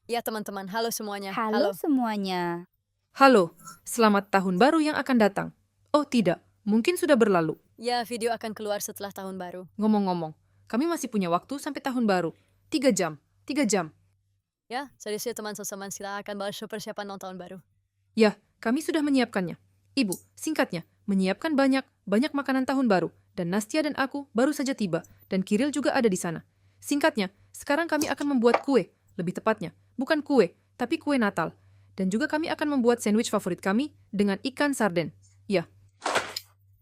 Ya teman-teman, halo semuanya. Halo semuanya. Halo, selamat tahun baru yang akan datang. Oh tidak, mungkin sudah berlalu. Ya, video akan keluar setelah tahun baru. Ngomong-ngomong, kami masih punya waktu sampai tahun baru. 3 jam, 3 jam. Ya, jadi teman seseman sila akan bahas persiapan non tahun baru. Ya, kami sudah menyiapkannya. Ibu, singkatnya, menyiapkan banyak makanan tahun baru. Dan Nastia dan aku baru saja tiba, dan Kiril juga ada di sana. Singkatnya, sekarang kami akan membuat kue. Lebih tepatnya, bukan kue, tapi kue Natal. Dan juga kami akan membuat sandwich favorit kami dengan ikan sarden. Ya,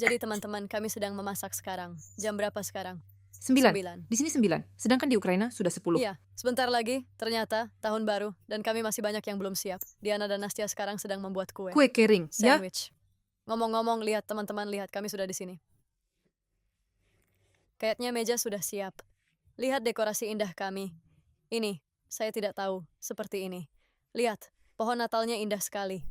Jadi teman-teman, kami sedang memasak sekarang. Jam berapa sekarang? 9. Di sini 9, sedangkan di Ukraina sudah 10. Iya, sebentar lagi, ternyata, tahun baru, dan kami masih banyak yang belum siap. Diana dan Nastia sekarang sedang membuat kue. Kue kering, ya? Sandwich. Ngomong-ngomong, lihat teman-teman, lihat kami sudah di sini. Kayaknya meja sudah siap. Lihat dekorasi indah kami. Ini, saya tidak tahu, seperti ini. Lihat, pohon Natalnya indah sekali.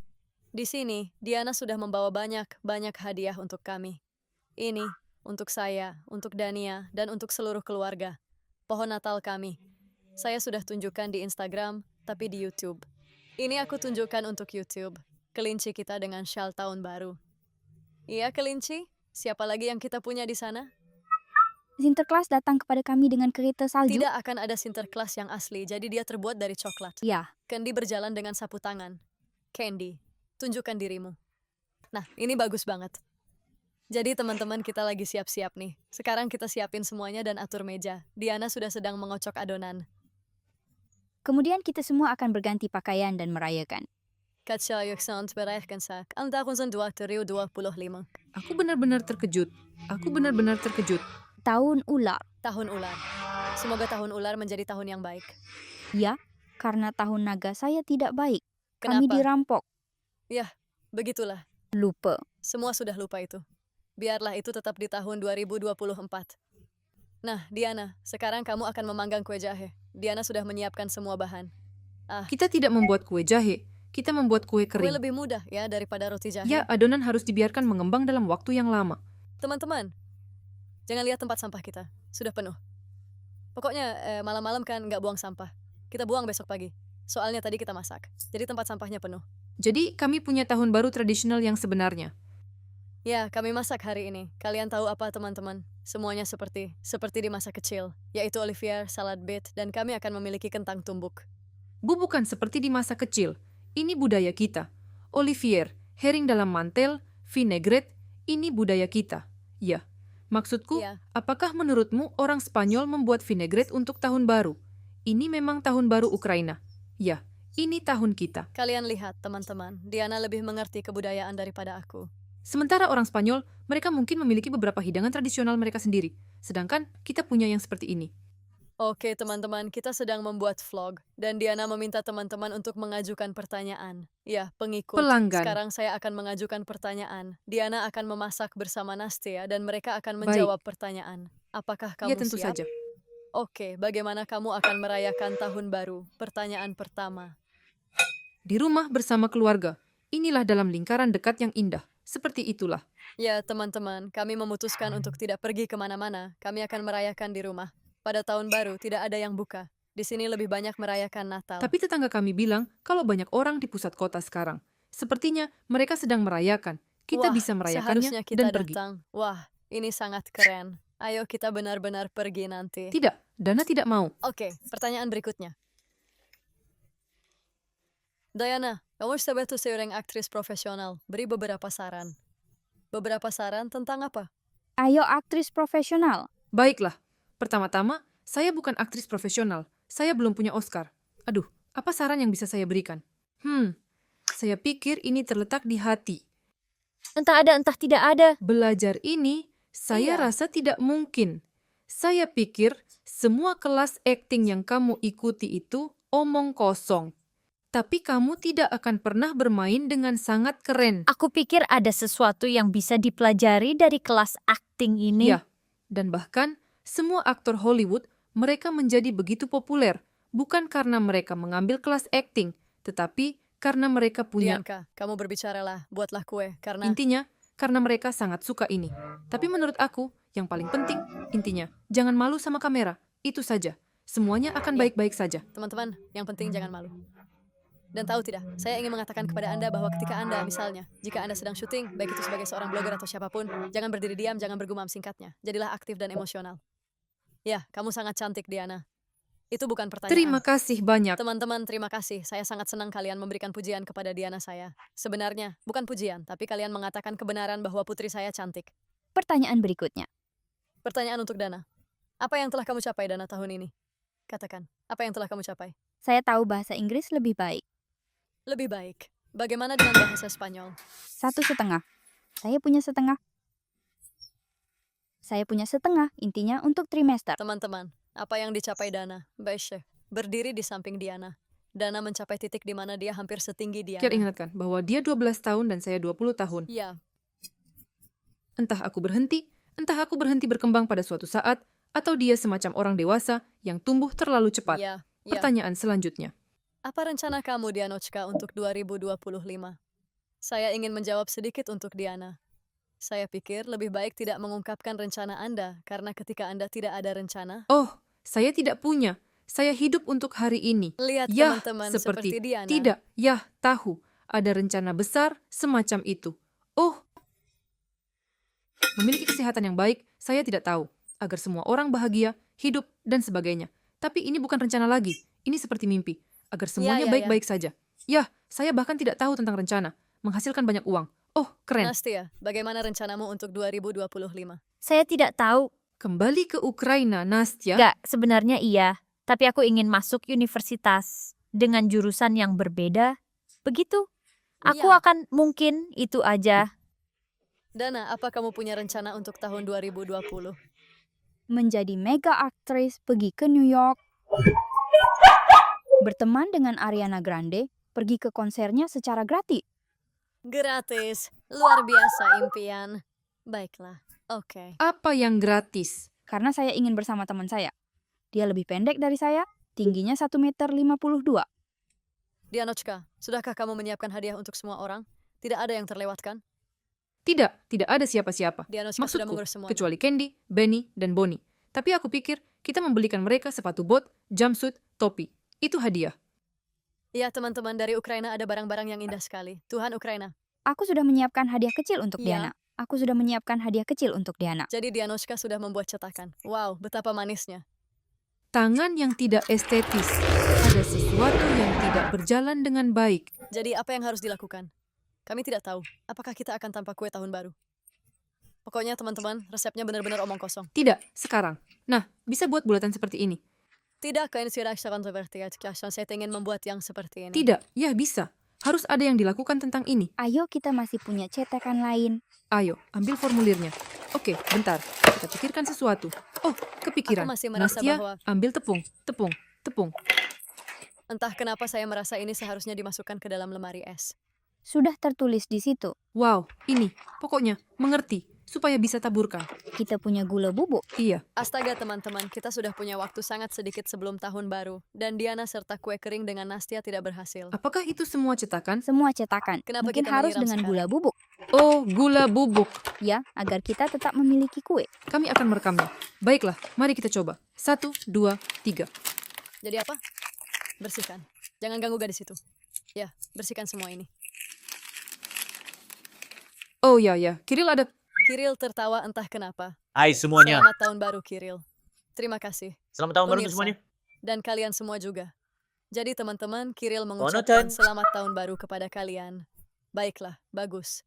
Di sini, Diana sudah membawa banyak hadiah untuk kami. Ini, untuk saya, untuk Dania, dan untuk seluruh keluarga. Pohon Natal kami. Saya sudah tunjukkan di Instagram, tapi di YouTube. Ini aku tunjukkan untuk YouTube. Kelinci kita dengan syal tahun baru. Iya, kelinci? Siapa lagi yang kita punya di sana? Sinterklas datang kepada kami dengan kereta salju. Tidak akan ada Sinterklas yang asli, jadi dia terbuat dari coklat. Ya, Candy berjalan dengan sapu tangan. Candy, tunjukkan dirimu. Nah, ini bagus banget. Jadi teman-teman, kita lagi siap-siap nih. Sekarang kita siapin semuanya dan atur meja. Diana sudah sedang mengocok adonan. kemudian kita semua akan berganti pakaian dan merayakan. Katja Yuxant beraikansak. Ang tahun 2025. Aku benar-benar terkejut. Tahun ular. Tahun ular. Semoga tahun ular menjadi tahun yang baik. Ya, karena tahun naga saya tidak baik. Kami Kenapa? dirampok. Yah, begitulah. Lupa. Semua sudah lupa itu. Biarlah itu tetap di tahun 2024. Nah, Diana, sekarang kamu akan memanggang kue jahe. Diana sudah menyiapkan semua bahan. Kita tidak membuat kue jahe, kita membuat kue Kue kering. lebih mudah ya daripada roti jahe. Ya, adonan harus dibiarkan mengembang dalam waktu yang lama. Teman-teman, jangan lihat tempat sampah kita. Sudah penuh. Pokoknya malam-malam kan nggak buang sampah. Kita buang besok pagi. Soalnya tadi kita masak. Jadi tempat sampahnya penuh. Jadi, kami punya tahun baru tradisional yang sebenarnya. Ya, kami masak hari ini. Kalian tahu apa teman-teman? Semuanya seperti di masa kecil. Yaitu Olivier, salad beet, dan kami akan memiliki kentang tumbuk. Bukan seperti di masa kecil. Ini budaya kita. Olivier, herring dalam mantel, vinaigrette, ini budaya kita. Ya, maksudku, Ya. apakah menurutmu orang Spanyol membuat vinaigrette untuk tahun baru? Ini memang tahun baru Ukraina. Ya, ini tahun kita. Kalian lihat, teman-teman. Diana lebih mengerti kebudayaan daripada aku. Sementara orang Spanyol, mereka mungkin memiliki beberapa hidangan tradisional mereka sendiri. Sedangkan kita punya yang seperti ini. Oke, teman-teman, kita sedang membuat vlog. Dan Diana meminta teman-teman untuk mengajukan pertanyaan. Ya, pengikut. Pelanggan. Sekarang saya akan mengajukan pertanyaan. Diana akan memasak bersama Nastia dan mereka akan Baik. menjawab pertanyaan. Apakah kamu Ya, tentu siap? saja. Oke, bagaimana kamu akan merayakan tahun baru? Pertanyaan pertama. Di rumah bersama keluarga. Inilah dalam lingkaran dekat yang indah. Seperti itulah. Ya, teman-teman, kami memutuskan untuk tidak pergi kemana-mana. Kami akan merayakan di rumah. Pada tahun baru, tidak ada yang buka. Di sini lebih banyak merayakan Natal. Tapi tetangga kami bilang kalau banyak orang di pusat kota sekarang. Sepertinya mereka sedang merayakan. Kita Wah, bisa seharusnya merayakannya kita dan pergi. datang. Wah, ini sangat keren. Ayo kita benar-benar pergi nanti. Tidak, Dana tidak mau. Oke, pertanyaan berikutnya. Diana, kamu sebagai seorang aktris profesional. Beri beberapa saran. Beberapa saran tentang apa? Ayo aktris profesional. Baiklah, pertama-tama, saya bukan aktris profesional. Saya belum punya Oscar. Aduh, apa saran yang bisa saya berikan? Saya pikir ini terletak di hati. Entah ada, entah tidak ada. Belajar ini, saya Iya. rasa tidak mungkin. Saya pikir semua kelas akting yang kamu ikuti itu omong kosong. Tapi kamu tidak akan pernah bermain dengan sangat keren. Aku pikir ada sesuatu yang bisa dipelajari dari kelas akting ini. Ya, dan bahkan semua aktor Hollywood, mereka menjadi begitu populer. Bukan karena mereka mengambil kelas akting, tetapi karena mereka punya... Bianca, kamu berbicaralah, buatlah kue. Karena Intinya, karena mereka sangat suka ini. Tapi menurut aku, yang paling penting, intinya, jangan malu sama kamera. Itu saja. Semuanya akan baik-baik saja. Teman-teman, yang penting jangan malu. Dan tahu tidak, saya ingin mengatakan kepada Anda bahwa ketika Anda, misalnya, jika Anda sedang syuting, baik itu sebagai seorang blogger atau siapapun, jangan berdiri diam, jangan bergumam, singkatnya. Jadilah aktif dan emosional. Ya, kamu sangat cantik, Diana. Itu bukan pertanyaan. Terima kasih banyak. Teman-teman, terima kasih. Saya sangat senang kalian memberikan pujian kepada Diana saya. Sebenarnya, bukan pujian, tapi kalian mengatakan kebenaran bahwa putri saya cantik. Pertanyaan berikutnya. Pertanyaan untuk Dana. Apa yang telah kamu capai, Dana, tahun ini? Katakan, apa yang telah kamu capai? Saya tahu bahasa Inggris lebih baik. Lebih baik. Bagaimana dengan bahasa Spanyol? 1,5. Saya punya setengah. Saya punya setengah, intinya untuk trimester. Teman-teman, apa yang dicapai Dana? Baik, berdiri di samping Diana. Dana mencapai titik di mana dia hampir setinggi Diana. Kier ingatkan bahwa dia 12 tahun dan saya 20 tahun. Ya, Entah aku berhenti berkembang pada suatu saat, atau dia semacam orang dewasa yang tumbuh terlalu cepat. ya. Pertanyaan selanjutnya. Apa rencana kamu, Dianochka, untuk 2025? Saya ingin menjawab sedikit untuk Diana. Saya pikir lebih baik tidak mengungkapkan rencana Anda, karena ketika Anda tidak ada rencana, Oh, saya tidak punya. Saya hidup untuk hari ini. lihat Yah, teman-teman seperti seperti Diana. tidak. Yah, tahu. Ada rencana besar semacam itu. Oh, memiliki kesehatan yang baik, saya tidak tahu. Agar semua orang bahagia, hidup, dan sebagainya. Tapi ini bukan rencana lagi. Ini seperti mimpi. Agar semuanya ya. baik-baik saja. Yah, saya bahkan tidak tahu tentang rencana. Menghasilkan banyak uang. Oh, keren. Nastia, bagaimana rencanamu untuk 2025? Saya tidak tahu. Kembali ke Ukraina, Nastya. Enggak, sebenarnya iya. Tapi aku ingin masuk universitas dengan jurusan yang berbeda. Begitu. Aku Ya. akan mungkin itu aja. Dana, apa kamu punya rencana untuk tahun 2020? Menjadi mega aktris, pergi ke New York, berteman dengan Ariana Grande, pergi ke konsernya secara gratis. Gratis. Luar biasa impian. Baiklah, oke. Apa yang gratis? Karena saya ingin bersama teman saya. Dia lebih pendek dari saya, tingginya 1,52 meter. Dianochka, sudahkah kamu menyiapkan hadiah untuk semua orang? Tidak ada yang terlewatkan? Tidak ada siapa-siapa. Dianochka sudah Maksudku, mengurus semuanya. kecuali Candy, Benny, dan Bonnie. Tapi aku pikir kita membelikan mereka sepatu bot, jumpsuit, topi. Itu hadiah. Ya, teman-teman, dari Ukraina ada barang-barang yang indah sekali. Tuhan Ukraina. Aku sudah menyiapkan hadiah kecil untuk Iya. Diana. Aku sudah menyiapkan hadiah kecil untuk Diana. Jadi Dianochka sudah membuat cetakan. Wow, betapa manisnya. Tangan yang tidak estetis. Ada sesuatu yang tidak berjalan dengan baik. Jadi apa yang harus dilakukan? Kami tidak tahu. Apakah kita akan tanpa kue tahun baru? Pokoknya teman-teman, resepnya benar-benar omong kosong. Tidak, sekarang. Nah, bisa buat bulatan seperti ini. Tidak, kain sirak saya ingin membuat yang seperti ini. Tidak, ya bisa. Harus ada yang dilakukan tentang ini. Ayo kita masih punya cetakan lain. Ayo, ambil formulirnya. Oke, bentar. Kita pikirkan sesuatu. Oh, kepikiran. Aku masih merasa Nastya, bahwa- ambil tepung. Entah kenapa saya merasa ini seharusnya dimasukkan ke dalam lemari es. Sudah tertulis di situ. Wow, ini. Pokoknya, mengerti. Supaya bisa taburkan. Kita punya gula bubuk. Iya, Astaga teman-teman, kita sudah punya waktu sangat sedikit sebelum tahun baru. Dan Diana serta kue kering dengan Nastia tidak berhasil. apakah itu semua cetakan? Semua cetakan. Kenapa Mungkin kita harus menyiram dengan sekarang? gula bubuk. Oh, gula bubuk. Ya, agar kita tetap memiliki kue. Kami akan merekamnya. Baiklah, mari kita coba. 1, 2, 3. Jadi apa? Bersihkan. Jangan ganggu gadis itu. Ya, bersihkan semua ini. Oh ya, Kiril ada... Kiril tertawa entah kenapa. Hai semuanya. Selamat tahun baru, Kiril. Terima kasih. Selamat tahun baru untuk Pemirsa. semuanya. Dan kalian semua juga. Jadi teman-teman, Kiril Selamat mengucapkan tahun. selamat tahun baru kepada kalian. Baiklah, bagus.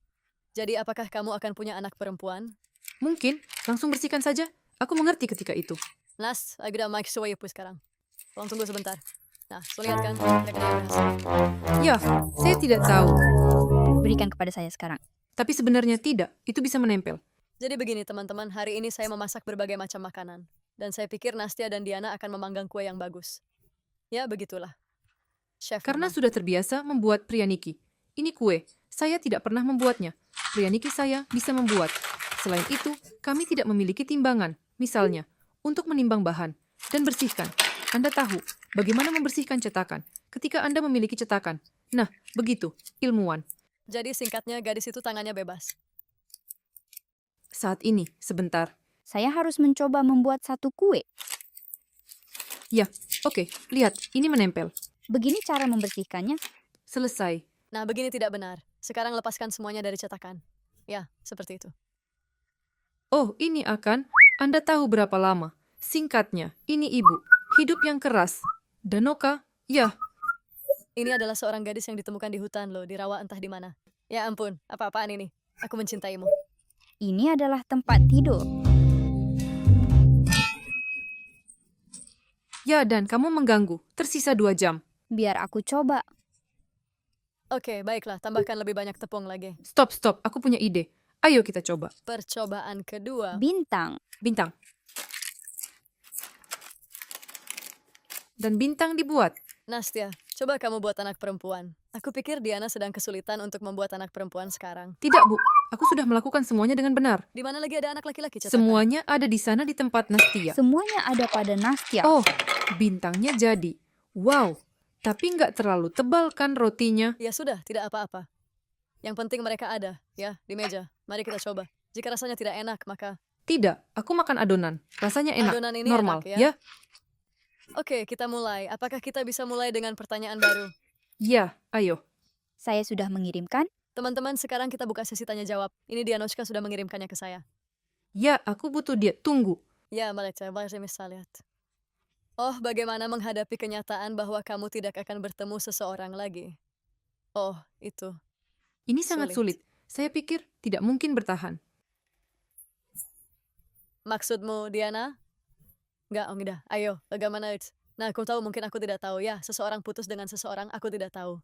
Jadi apakah kamu akan punya anak perempuan? Mungkin, langsung bersihkan saja. Aku mengerti ketika itu. Nas, agak mic show sekarang. Tolong tunggu sebentar. Nah, so lihat kan? Kira-kira yang berhasil. Ya, saya tidak tahu. Berikan kepada saya sekarang. Tapi sebenarnya tidak. Itu bisa menempel. Jadi begini teman-teman, hari ini saya memasak berbagai macam makanan. Dan saya pikir Nastia dan Diana akan memanggang kue yang bagus. Ya, begitulah. Chef Karena memang. sudah terbiasa membuat priyaniki. Ini kue. Saya tidak pernah membuatnya. Priyaniki saya bisa membuat. Selain itu, kami tidak memiliki timbangan. Misalnya, untuk menimbang bahan. Dan bersihkan. Anda tahu bagaimana membersihkan cetakan ketika Anda memiliki cetakan. Nah, begitu, ilmuwan. Jadi singkatnya, gadis itu tangannya bebas. Saat ini, sebentar. Saya harus mencoba membuat satu kue. Ya, oke. Lihat, ini menempel. Begini cara membersihkannya. Selesai. Nah, begini tidak benar. Sekarang lepaskan semuanya dari cetakan. Ya, seperti itu. Oh, ini akan. Anda tahu berapa lama. Singkatnya, ini ibu. Hidup yang keras. Danoka, ya. Ini adalah seorang gadis yang ditemukan di hutan loh, dirawat entah di mana. Ya ampun, apa-apaan ini? Aku mencintaimu. Ini adalah tempat tidur. Ya, dan kamu mengganggu. Tersisa 2 jam. Biar aku coba. Oke, baiklah, tambahkan lebih banyak tepung lagi. Stop. Aku punya ide. Ayo kita coba. Percobaan kedua. Bintang. Bintang. Dan bintang dibuat. Nastya, coba kamu buat anak perempuan. Aku pikir Diana sedang kesulitan untuk membuat anak perempuan sekarang. Tidak, Bu. Aku sudah melakukan semuanya dengan benar. Di mana lagi ada anak laki-laki cetakan? Semuanya ada di sana di tempat Nastia. Semuanya ada pada Nastya. Oh, bintangnya jadi. Wow, tapi nggak terlalu tebal kan rotinya? Ya sudah, tidak apa-apa. Yang penting mereka ada, ya, di meja. Mari kita coba. Jika rasanya tidak enak, maka... Tidak, aku makan adonan. Rasanya enak, Adonan ini normal, enak, ya? ya? Oke, kita mulai. Apakah kita bisa mulai dengan pertanyaan baru? Ya, ayo. Saya sudah mengirimkan. Teman-teman, sekarang kita buka sesi tanya jawab. Ini Dianoshka sudah mengirimkannya ke saya. Ya, aku butuh dia. Tunggu. Ya, Maleta, lihat. Oh, bagaimana menghadapi kenyataan bahwa kamu tidak akan bertemu seseorang lagi? Oh, itu. Ini sangat sulit. Saya pikir tidak mungkin bertahan. Maksudmu, Diana? Enggak, enggak. Ayo, bagaimana itu? Nah, aku tahu mungkin aku tidak tahu. Ya, seseorang putus dengan seseorang, aku tidak tahu.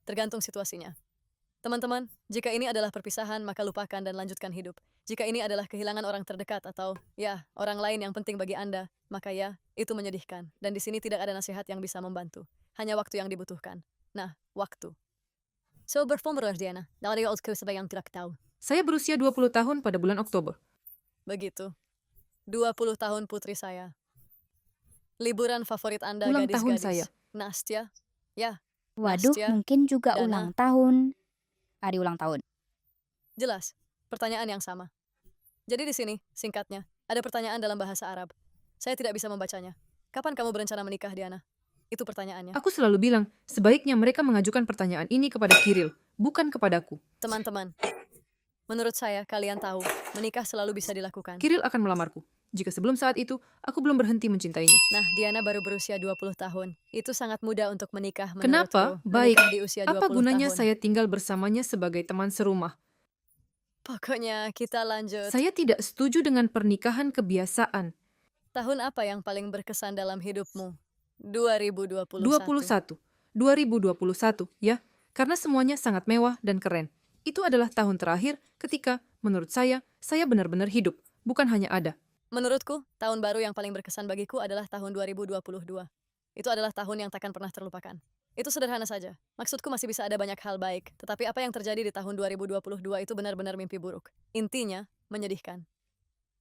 Tergantung situasinya. Teman-teman, jika ini adalah perpisahan, maka lupakan dan lanjutkan hidup. Jika ini adalah kehilangan orang terdekat atau, ya, orang lain yang penting bagi Anda, maka ya, itu menyedihkan. Dan di sini tidak ada nasihat yang bisa membantu. Hanya waktu yang dibutuhkan. Nah, waktu. So, berformular, Diana. Dari old school sebagai yang tidak tahu. Saya berusia 20 tahun pada bulan Oktober. Begitu. 20 tahun putri saya. Liburan favorit Anda, Ulang gadis-gadis. tahun saya. Nastya. Ya, Waduh, Nastya, mungkin juga Dana. ulang tahun. Hari ulang tahun. jelas. Pertanyaan yang sama. Jadi di sini, singkatnya, ada pertanyaan dalam bahasa Arab. Saya tidak bisa membacanya. Kapan kamu berencana menikah, Diana? Itu pertanyaannya. Aku selalu bilang, sebaiknya mereka mengajukan pertanyaan ini kepada Kiril, bukan kepadaku. Teman-teman, menurut saya, kalian tahu, menikah selalu bisa dilakukan. Kiril akan melamarku. Jika sebelum saat itu, aku belum berhenti mencintainya. Nah, Diana baru berusia 20 tahun. Itu sangat mudah untuk menikah, Kenapa? menurutku. Baik. Menikah di usia 20 Apa gunanya tahun. saya tinggal bersamanya sebagai teman serumah? Pokoknya, kita lanjut. Saya tidak setuju dengan pernikahan kebiasaan. Tahun apa yang paling berkesan dalam hidupmu? 2021. 2021, ya. Karena semuanya sangat mewah dan keren. Itu adalah tahun terakhir ketika, menurut saya benar-benar hidup, bukan hanya ada. Menurutku, tahun baru yang paling berkesan bagiku adalah tahun 2022. Itu adalah tahun yang takkan pernah terlupakan. Itu sederhana saja. Maksudku masih bisa ada banyak hal baik, tetapi apa yang terjadi di tahun 2022 itu benar-benar mimpi buruk. Intinya, menyedihkan.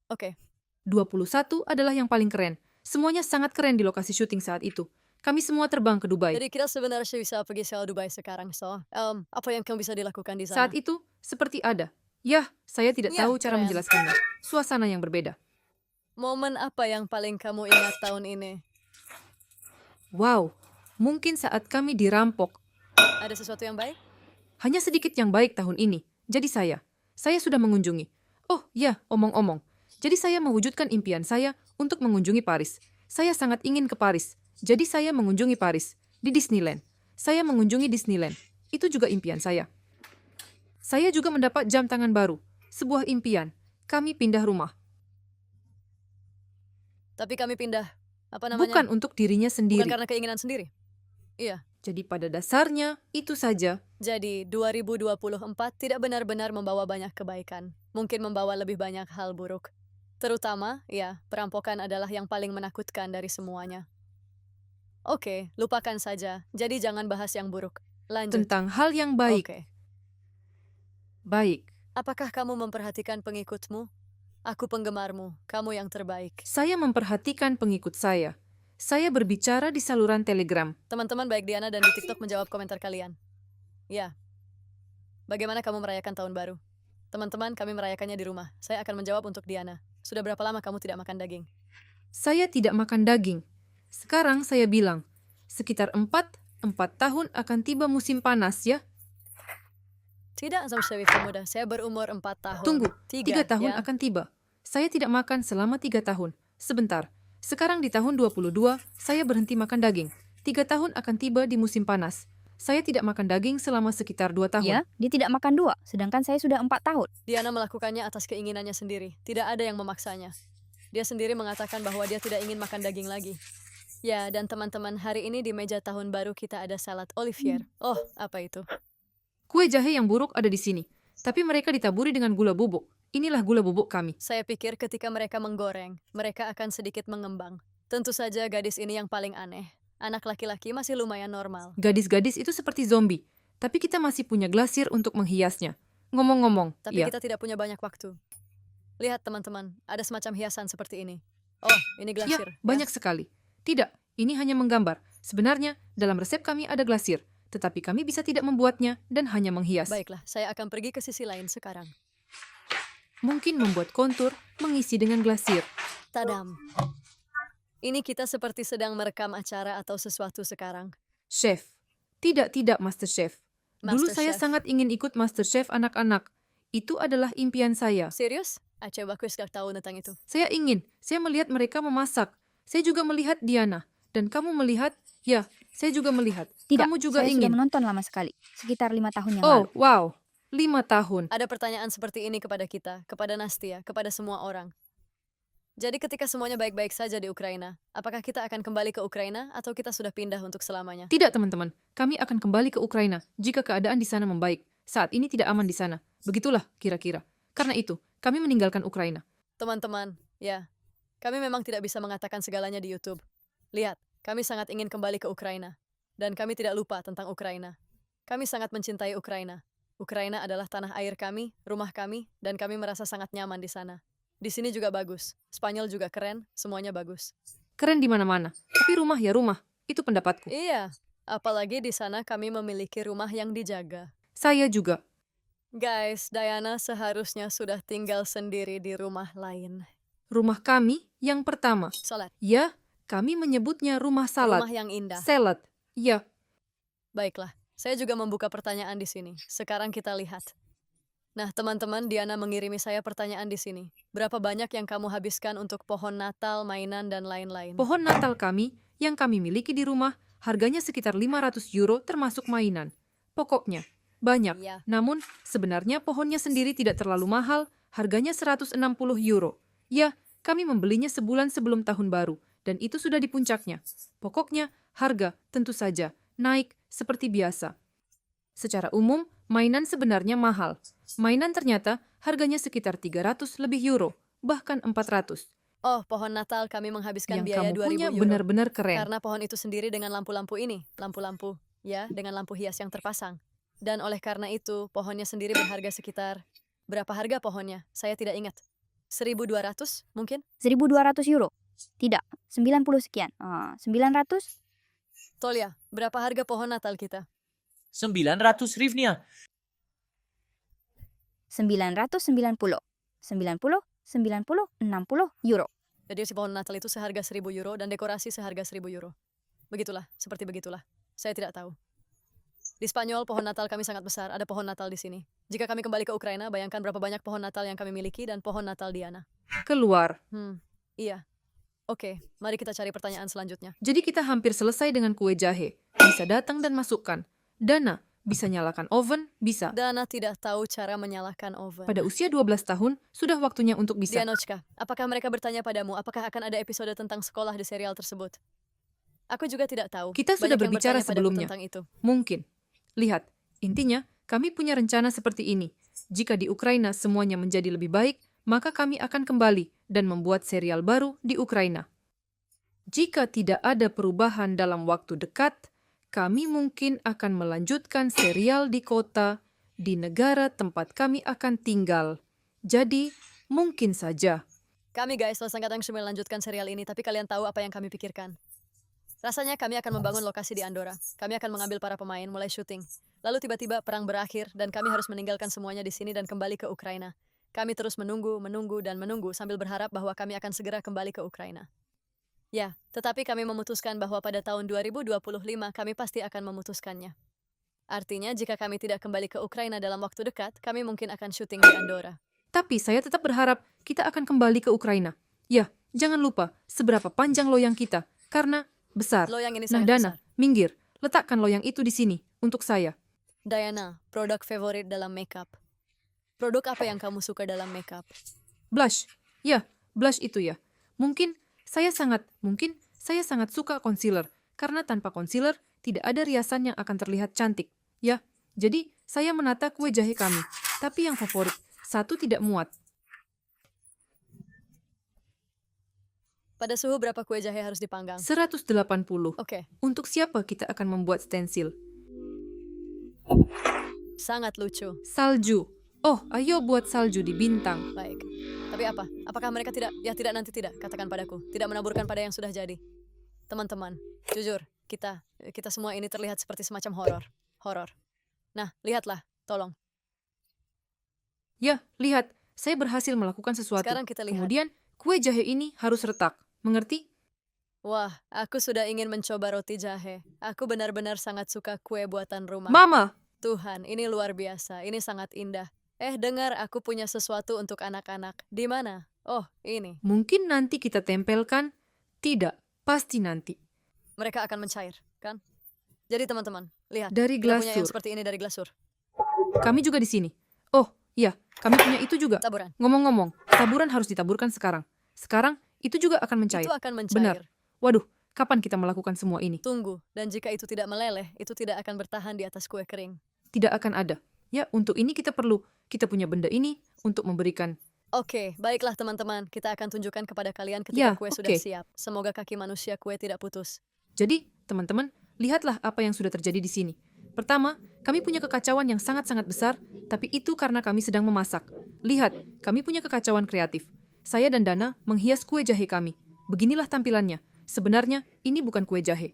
Oke, 21 adalah yang paling keren. Semuanya sangat keren di lokasi syuting saat itu. Kami semua terbang ke Dubai. jadi kita sebenarnya bisa pergi ke Dubai sekarang, so. Apa yang kamu bisa dilakukan di sana? Saat itu, seperti ada. Yah, saya tidak Ya, tahu cara keren. menjelaskannya. Suasana yang berbeda. Momen apa yang paling kamu ingat tahun ini? Wow, mungkin saat kami dirampok. Ada sesuatu yang baik? Hanya sedikit yang baik tahun ini. Jadi saya sudah mengunjungi. Oh ya, omong-omong. Jadi saya mewujudkan impian saya untuk mengunjungi Paris. Saya sangat ingin ke Paris. Jadi saya mengunjungi Paris. Di Disneyland. Saya mengunjungi Disneyland. Itu juga impian saya. Saya juga mendapat jam tangan baru. Sebuah impian. Kami pindah rumah. Tapi kami pindah. Apa namanya? Bukan untuk dirinya Bukan sendiri. karena keinginan sendiri. Iya. Jadi pada dasarnya, itu saja. Jadi 2024 tidak benar-benar membawa banyak kebaikan. Mungkin membawa lebih banyak hal buruk. Terutama, ya, perampokan adalah yang paling menakutkan dari semuanya. Oke, lupakan saja. Jadi jangan bahas yang buruk. Lanjut. Tentang hal yang baik. Oke. Baik. Apakah kamu memperhatikan pengikutmu? Aku penggemarmu. Kamu yang terbaik. Saya memperhatikan pengikut saya. Saya berbicara di saluran Telegram. Teman-teman baik Diana dan di TikTok menjawab komentar kalian. Ya. Bagaimana kamu merayakan tahun baru? Teman-teman, kami merayakannya di rumah. Saya akan menjawab untuk Diana. Sudah berapa lama kamu tidak makan daging? Saya tidak makan daging. Sekarang saya bilang, sekitar 4 tahun akan tiba musim panas ya. Tidak, Zamshawi pemuda. Saya berumur 4 tahun. Tunggu, 3 tahun ya. akan tiba. Saya tidak makan selama 3 tahun. Sebentar, sekarang di tahun 22, saya berhenti makan daging. 3 tahun akan tiba di musim panas. Saya tidak makan daging selama sekitar 2 tahun. Ya, dia tidak makan 2, sedangkan saya sudah 4 tahun. Diana melakukannya atas keinginannya sendiri. Tidak ada yang memaksanya. Dia sendiri mengatakan bahwa dia tidak ingin makan daging lagi. Ya, dan teman-teman, hari ini di meja tahun baru kita ada salad Olivier. Oh, apa itu? Kue jahe yang buruk ada di sini, tapi mereka ditaburi dengan gula bubuk. Inilah gula bubuk kami. Saya pikir ketika mereka menggoreng, mereka akan sedikit mengembang. Tentu saja gadis ini yang paling aneh. Anak laki-laki masih lumayan normal. Gadis-gadis itu seperti zombie, tapi kita masih punya glasir untuk menghiasnya. Ngomong-ngomong, Tapi ya, kita tidak punya banyak waktu. Lihat teman-teman, ada semacam hiasan seperti ini. Oh, ini ya, glasir. banyak sekali. Tidak, ini hanya menggambar. Sebenarnya, dalam resep kami ada glasir, tetapi kami bisa tidak membuatnya dan hanya menghias. Baiklah, saya akan pergi ke sisi lain sekarang. Mungkin membuat kontur, mengisi dengan glasir. Tadam. Ini kita seperti sedang merekam acara atau sesuatu sekarang. Chef. Tidak, Master Chef. Dulu Master saya Chef. sangat ingin ikut Master Chef anak-anak. Itu adalah impian saya. Serius? Aceh bagus gak tahu tentang itu. Saya melihat mereka memasak. Saya juga melihat Diana. Dan kamu melihat, ya, saya juga melihat. Tidak, Kamu juga saya ingin. sudah menonton lama sekali, sekitar 5 tahun yang Oh, lalu. wow. 5 tahun. Ada pertanyaan seperti ini kepada kita, kepada Nastia, kepada semua orang. Jadi ketika semuanya baik-baik saja di Ukraina, apakah kita akan kembali ke Ukraina atau kita sudah pindah untuk selamanya? Tidak, teman-teman. Kami akan kembali ke Ukraina jika keadaan di sana membaik. Saat ini tidak aman di sana. Begitulah kira-kira. Karena itu, kami meninggalkan Ukraina. Teman-teman, ya, kami memang tidak bisa mengatakan segalanya di YouTube. Lihat, kami sangat ingin kembali ke Ukraina. Dan kami tidak lupa tentang Ukraina. Kami sangat mencintai Ukraina. Ukraina adalah tanah air kami, rumah kami, dan kami merasa sangat nyaman di sana. Di sini juga bagus. Spanyol juga keren, semuanya bagus. Keren di mana-mana. Tapi rumah ya rumah. Itu pendapatku. Iya, apalagi di sana kami memiliki rumah yang dijaga. Saya juga. Guys, Diana seharusnya sudah tinggal sendiri di rumah lain. Rumah kami yang pertama. Salat, Ya, kami menyebutnya rumah salad. rumah yang indah. Salad. Ya, Baiklah, saya juga membuka pertanyaan di sini. Sekarang kita lihat. Nah, teman-teman, Diana mengirimi saya pertanyaan di sini. Berapa banyak yang kamu habiskan untuk pohon Natal, mainan, dan lain-lain? pohon Natal kami yang kami miliki di rumah harganya sekitar 500 euro termasuk mainan. Pokoknya, banyak. Iya. Namun, sebenarnya pohonnya sendiri tidak terlalu mahal, harganya 160 euro. Ya, kami membelinya sebulan sebelum tahun baru, dan itu sudah di puncaknya. Pokoknya, harga tentu saja naik seperti biasa. Secara umum, mainan sebenarnya mahal. Mainan ternyata harganya sekitar 300 lebih euro, bahkan 400. Oh, pohon Natal kami menghabiskan Yang biaya kamu 2000 punya euro. benar-benar keren. Karena pohon itu sendiri dengan lampu-lampu ini. Lampu-lampu, ya, dengan lampu hias yang terpasang. Dan oleh karena itu, pohonnya sendiri berharga sekitar... Berapa harga pohonnya? Saya tidak ingat. 1.200 mungkin? 1.200 euro. Tidak, 90 sekian. 900? Tolia, berapa harga pohon Natal kita? 900 hryvnia. 990. 90, 90, 60 euro. Jadi si pohon Natal itu seharga 1.000 euro dan dekorasi seharga 1.000 euro. Begitulah, seperti begitulah. Saya tidak tahu. Di Spanyol, pohon Natal kami sangat besar. Ada pohon Natal di sini. Jika kami kembali ke Ukraina, bayangkan berapa banyak pohon Natal yang kami miliki dan pohon Natal Diana. Keluar. Iya. Oke, mari kita cari pertanyaan selanjutnya. Jadi kita hampir selesai dengan kue jahe. Bisa datang dan masukkan. Dana, bisa nyalakan oven? Bisa. Dana tidak tahu cara menyalakan oven. Pada usia 12 tahun, sudah waktunya untuk bisa. Dianochka, apakah mereka bertanya padamu apakah akan ada episode tentang sekolah di serial tersebut? Aku juga tidak tahu. Kita sudah Banyak yang berbicara bertanya padaku sebelumnya. tentang itu. Mungkin. Lihat, intinya kami punya rencana seperti ini. Jika di Ukraina semuanya menjadi lebih baik, maka kami akan kembali dan membuat serial baru di Ukraina. Jika tidak ada perubahan dalam waktu dekat, kami mungkin akan melanjutkan serial di kota, di negara tempat kami akan tinggal. Jadi, mungkin saja. Kami guys, kadang melanjutkan serial ini, tapi kalian tahu apa yang kami pikirkan. Rasanya kami akan membangun lokasi di Andorra. Kami akan mengambil para pemain, mulai syuting. Lalu tiba-tiba perang berakhir, dan kami harus meninggalkan semuanya di sini dan kembali ke Ukraina. Kami terus menunggu, dan menunggu sambil berharap bahwa kami akan segera kembali ke Ukraina. Ya, tetapi kami memutuskan bahwa pada tahun 2025 kami pasti akan memutuskannya. Artinya, jika kami tidak kembali ke Ukraina dalam waktu dekat, kami mungkin akan syuting di Andorra. Tapi saya tetap berharap kita akan kembali ke Ukraina. Ya, jangan lupa seberapa panjang loyang kita, karena besar. Loyang ini Nah, sangat Dana, besar. minggir. Letakkan loyang itu di sini, untuk saya. Diana, produk favorit dalam makeup. Produk apa yang kamu suka dalam makeup? Blush. Ya, blush itu ya. Mungkin saya sangat suka concealer, karena tanpa concealer tidak ada riasan yang akan terlihat cantik. Ya, jadi saya menata kue jahe kami. Tapi yang favorit, satu tidak muat. Pada suhu berapa kue jahe harus dipanggang? 180. Oke, Untuk siapa kita akan membuat stensil? sangat lucu. Salju. Oh, ayo buat salju di bintang. Baik. Tapi apa? Apakah mereka tidak? Ya tidak, nanti tidak. Katakan padaku. Tidak menaburkan pada yang sudah jadi. Teman-teman, jujur, kita semua ini terlihat seperti semacam horor. Horor. Nah, lihatlah. Tolong. Ya, lihat. Saya berhasil melakukan sesuatu. Sekarang kita lihat. Kemudian, kue jahe ini harus retak. Mengerti? Wah, aku sudah ingin mencoba roti jahe. Aku benar-benar sangat suka kue buatan rumah. Mama! Tuhan, ini luar biasa. Ini sangat indah. Dengar, aku punya sesuatu untuk anak-anak. Di mana? Oh, ini. Mungkin nanti kita tempelkan? Tidak, pasti nanti. Mereka akan mencair, kan? Jadi teman-teman, lihat. Dari Kita punya yang glasur. seperti ini dari glasur. Kami juga di sini. Oh, iya, kami punya itu juga. Taburan. Ngomong-ngomong, taburan harus ditaburkan sekarang. Sekarang, itu juga akan mencair. Itu akan mencair. Benar. Waduh, kapan kita melakukan semua ini? Tunggu, dan jika itu tidak meleleh, itu tidak akan bertahan di atas kue kering. Tidak akan ada. Ya, untuk ini kita punya benda ini untuk memberikan. Oke, baiklah teman-teman. Kita akan tunjukkan kepada kalian ketika Ya, kue sudah oke. siap. Semoga kaki manusia kue tidak putus. Jadi, teman-teman, lihatlah apa yang sudah terjadi di sini. Pertama, kami punya kekacauan yang sangat-sangat besar, tapi itu karena kami sedang memasak. Lihat, kami punya kekacauan kreatif. Saya dan Dana menghias kue jahe kami. Beginilah tampilannya. Sebenarnya, ini bukan kue jahe.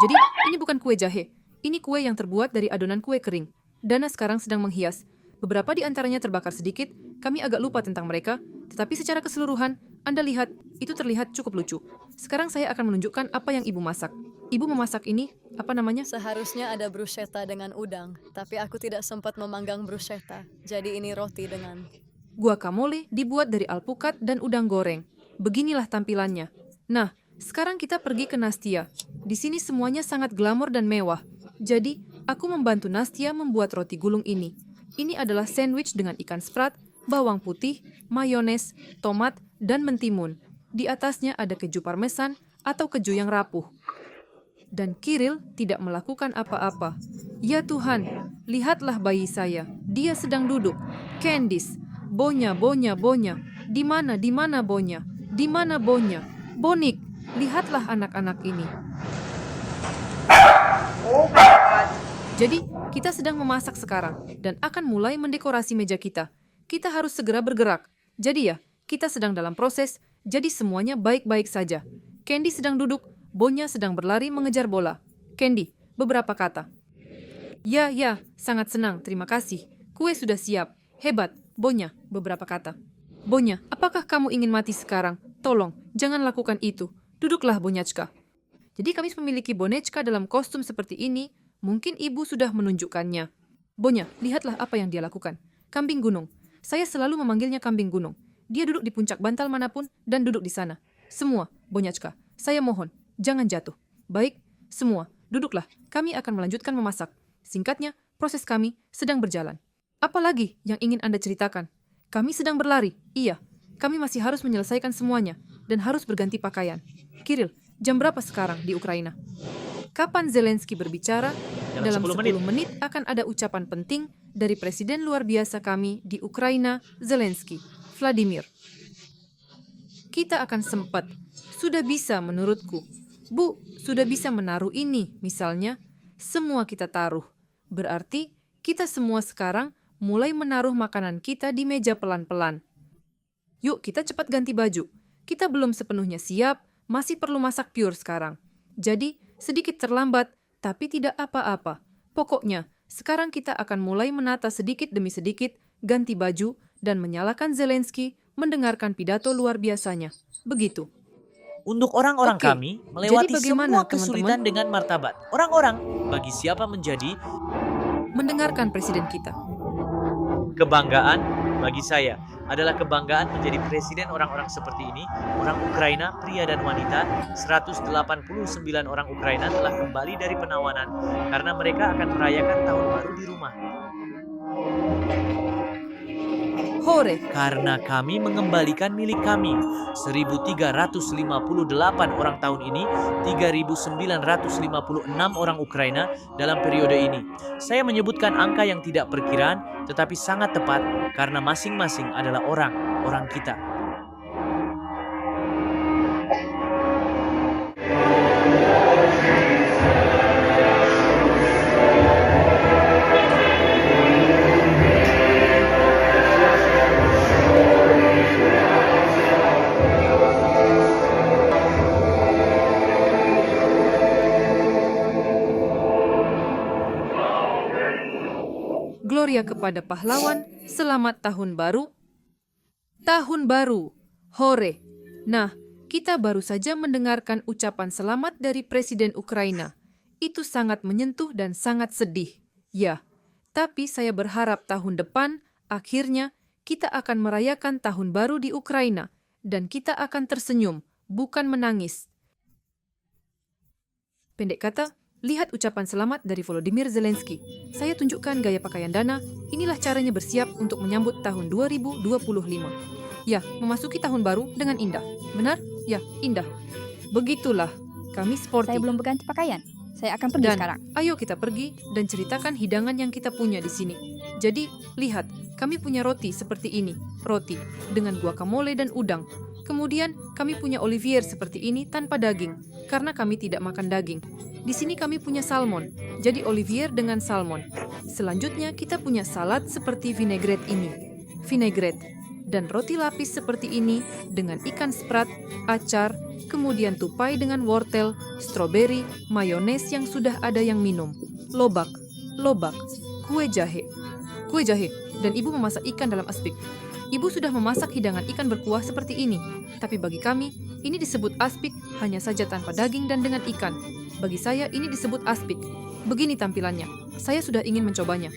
Jadi, ini bukan kue jahe. Ini kue yang terbuat dari adonan kue kering. Dana sekarang sedang menghias. Beberapa di antaranya terbakar sedikit, kami agak lupa tentang mereka, tetapi secara keseluruhan, Anda lihat, itu terlihat cukup lucu. Sekarang saya akan menunjukkan apa yang Ibu masak. Ibu memasak ini, apa namanya? Seharusnya ada bruschetta dengan udang, tapi aku tidak sempat memanggang bruschetta. Jadi ini roti dengan... Guacamole dibuat dari alpukat dan udang goreng. Beginilah tampilannya. Nah, sekarang kita pergi ke Nastia. Di sini semuanya sangat glamor dan mewah. Jadi, aku membantu Nastia membuat roti gulung ini. Ini adalah sandwich dengan ikan sprat, bawang putih, mayones, tomat, dan mentimun. Di atasnya ada keju parmesan atau keju yang rapuh. Dan Kiril tidak melakukan apa-apa. Ya Tuhan, lihatlah bayi saya. Dia sedang duduk. Candice, Bonya, Bonya, Bonya. Di mana Bonya? Di mana Bonya? Bonik, lihatlah anak-anak ini. Jadi, kita sedang memasak sekarang dan akan mulai mendekorasi meja kita. Kita harus segera bergerak. Jadi ya, kita sedang dalam proses, jadi semuanya baik-baik saja. Candy sedang duduk, Bonya sedang berlari mengejar bola. Candy, beberapa kata. Ya, sangat senang, terima kasih. Kue sudah siap. Hebat, Bonya, beberapa kata. Bonya, apakah kamu ingin mati sekarang? Tolong, jangan lakukan itu. Duduklah, Bonyachka. Jadi kami memiliki boneka dalam kostum seperti ini. Mungkin ibu sudah menunjukkannya. Bonya, lihatlah apa yang dia lakukan. Kambing gunung. Saya selalu memanggilnya kambing gunung. Dia duduk di puncak bantal manapun dan duduk di sana. Semua, Bonyachka, saya mohon, jangan jatuh. Baik, semua, duduklah. Kami akan melanjutkan memasak. Singkatnya, proses kami sedang berjalan. Apa lagi yang ingin Anda ceritakan? Kami sedang berlari, iya. Kami masih harus menyelesaikan semuanya dan harus berganti pakaian. Kiril, jam berapa sekarang di Ukraina? Kapan Zelensky berbicara? Dalam 10 menit akan ada ucapan penting dari Presiden luar biasa kami di Ukraina, Zelensky, Vladimir. Kita akan sempat. Sudah bisa menurutku. Bu, sudah bisa menaruh ini, misalnya. Semua kita taruh. Berarti kita semua sekarang mulai menaruh makanan kita di meja pelan-pelan. Yuk, kita cepat ganti baju. Kita belum sepenuhnya siap, masih perlu masak pure sekarang. Jadi, sedikit terlambat, tapi tidak apa-apa. Pokoknya, sekarang kita akan mulai menata sedikit demi sedikit, ganti baju, dan menyalakan Zelensky mendengarkan pidato luar biasanya. Begitu. Untuk orang-orang Oke, kami, melewati bagaimana, semua kesulitan teman-teman? dengan martabat. Orang-orang, bagi siapa menjadi Mendengarkan presiden kita. kebanggaan, bagi saya, adalah kebanggaan menjadi presiden orang-orang seperti ini. Orang Ukraina, pria dan wanita, 189 orang Ukraina telah kembali dari penawanan karena mereka akan merayakan tahun baru di rumah. Hore, Karena kami mengembalikan milik kami. 1.358 orang tahun ini, 3.956 orang Ukraina dalam periode ini. Saya menyebutkan angka yang tidak perkiraan, tetapi sangat tepat karena masing-masing adalah orang kita. gloria kepada pahlawan, selamat tahun baru. Tahun baru, hore. Nah, kita baru saja mendengarkan ucapan selamat dari Presiden Ukraina. Itu sangat menyentuh dan sangat sedih. Ya, tapi saya berharap tahun depan, akhirnya, kita akan merayakan tahun baru di Ukraina. Dan kita akan tersenyum, bukan menangis. Pendek kata, lihat ucapan selamat dari Volodymyr Zelensky. Saya tunjukkan gaya pakaian Dana, inilah caranya bersiap untuk menyambut tahun 2025. Ya, memasuki tahun baru dengan indah. Benar? Ya, indah. Begitulah, kami sporty. Saya belum berganti pakaian. Saya akan pergi Dan sekarang. ayo kita pergi dan ceritakan hidangan yang kita punya di sini. Jadi, lihat, kami punya roti seperti ini. Roti dengan guacamole dan udang. Kemudian, kami punya Olivier seperti ini tanpa daging, karena kami tidak makan daging. Di sini kami punya salmon, jadi Olivier dengan salmon. Selanjutnya, kita punya salad seperti vinaigrette ini. Vinaigrette. Dan roti lapis seperti ini dengan ikan sprat, acar, kemudian tupai dengan wortel, stroberi, mayones yang sudah ada yang minum, lobak, kue jahe, dan ibu memasak ikan dalam aspik. Ibu sudah memasak hidangan ikan berkuah seperti ini, tapi bagi kami, ini disebut aspik hanya saja tanpa daging dan dengan ikan. Bagi saya, ini disebut aspik. Begini tampilannya, saya sudah ingin mencobanya.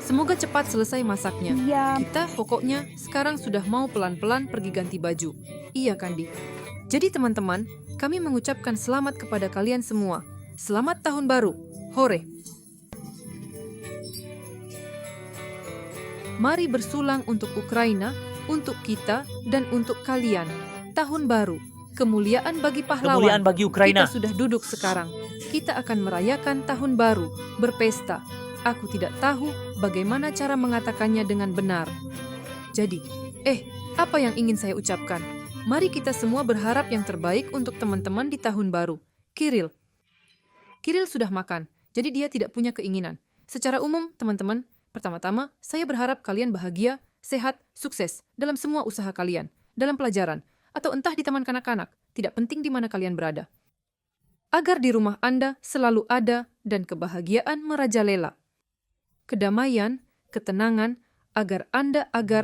Semoga cepat selesai masaknya. Iya. Kita pokoknya sekarang sudah mau pelan-pelan pergi ganti baju. Iya, Kandi. Jadi teman-teman, kami mengucapkan selamat kepada kalian semua. Selamat tahun baru. Hore. Mari bersulang untuk Ukraina, untuk kita, dan untuk kalian. Tahun baru. Kemuliaan bagi pahlawan. Kemuliaan bagi Ukraina. Kita sudah duduk sekarang. Kita akan merayakan tahun baru, berpesta. Aku tidak tahu bagaimana cara mengatakannya dengan benar. Jadi, apa yang ingin saya ucapkan? Mari kita semua berharap yang terbaik untuk teman-teman di tahun baru. Kirill sudah makan, jadi dia tidak punya keinginan. Secara umum, teman-teman, pertama-tama, saya berharap kalian bahagia, sehat, sukses dalam semua usaha kalian, dalam pelajaran, atau entah di taman kanak-kanak, tidak penting di mana kalian berada. Agar di rumah Anda selalu ada dan kebahagiaan merajalela. Kedamaian, ketenangan, agar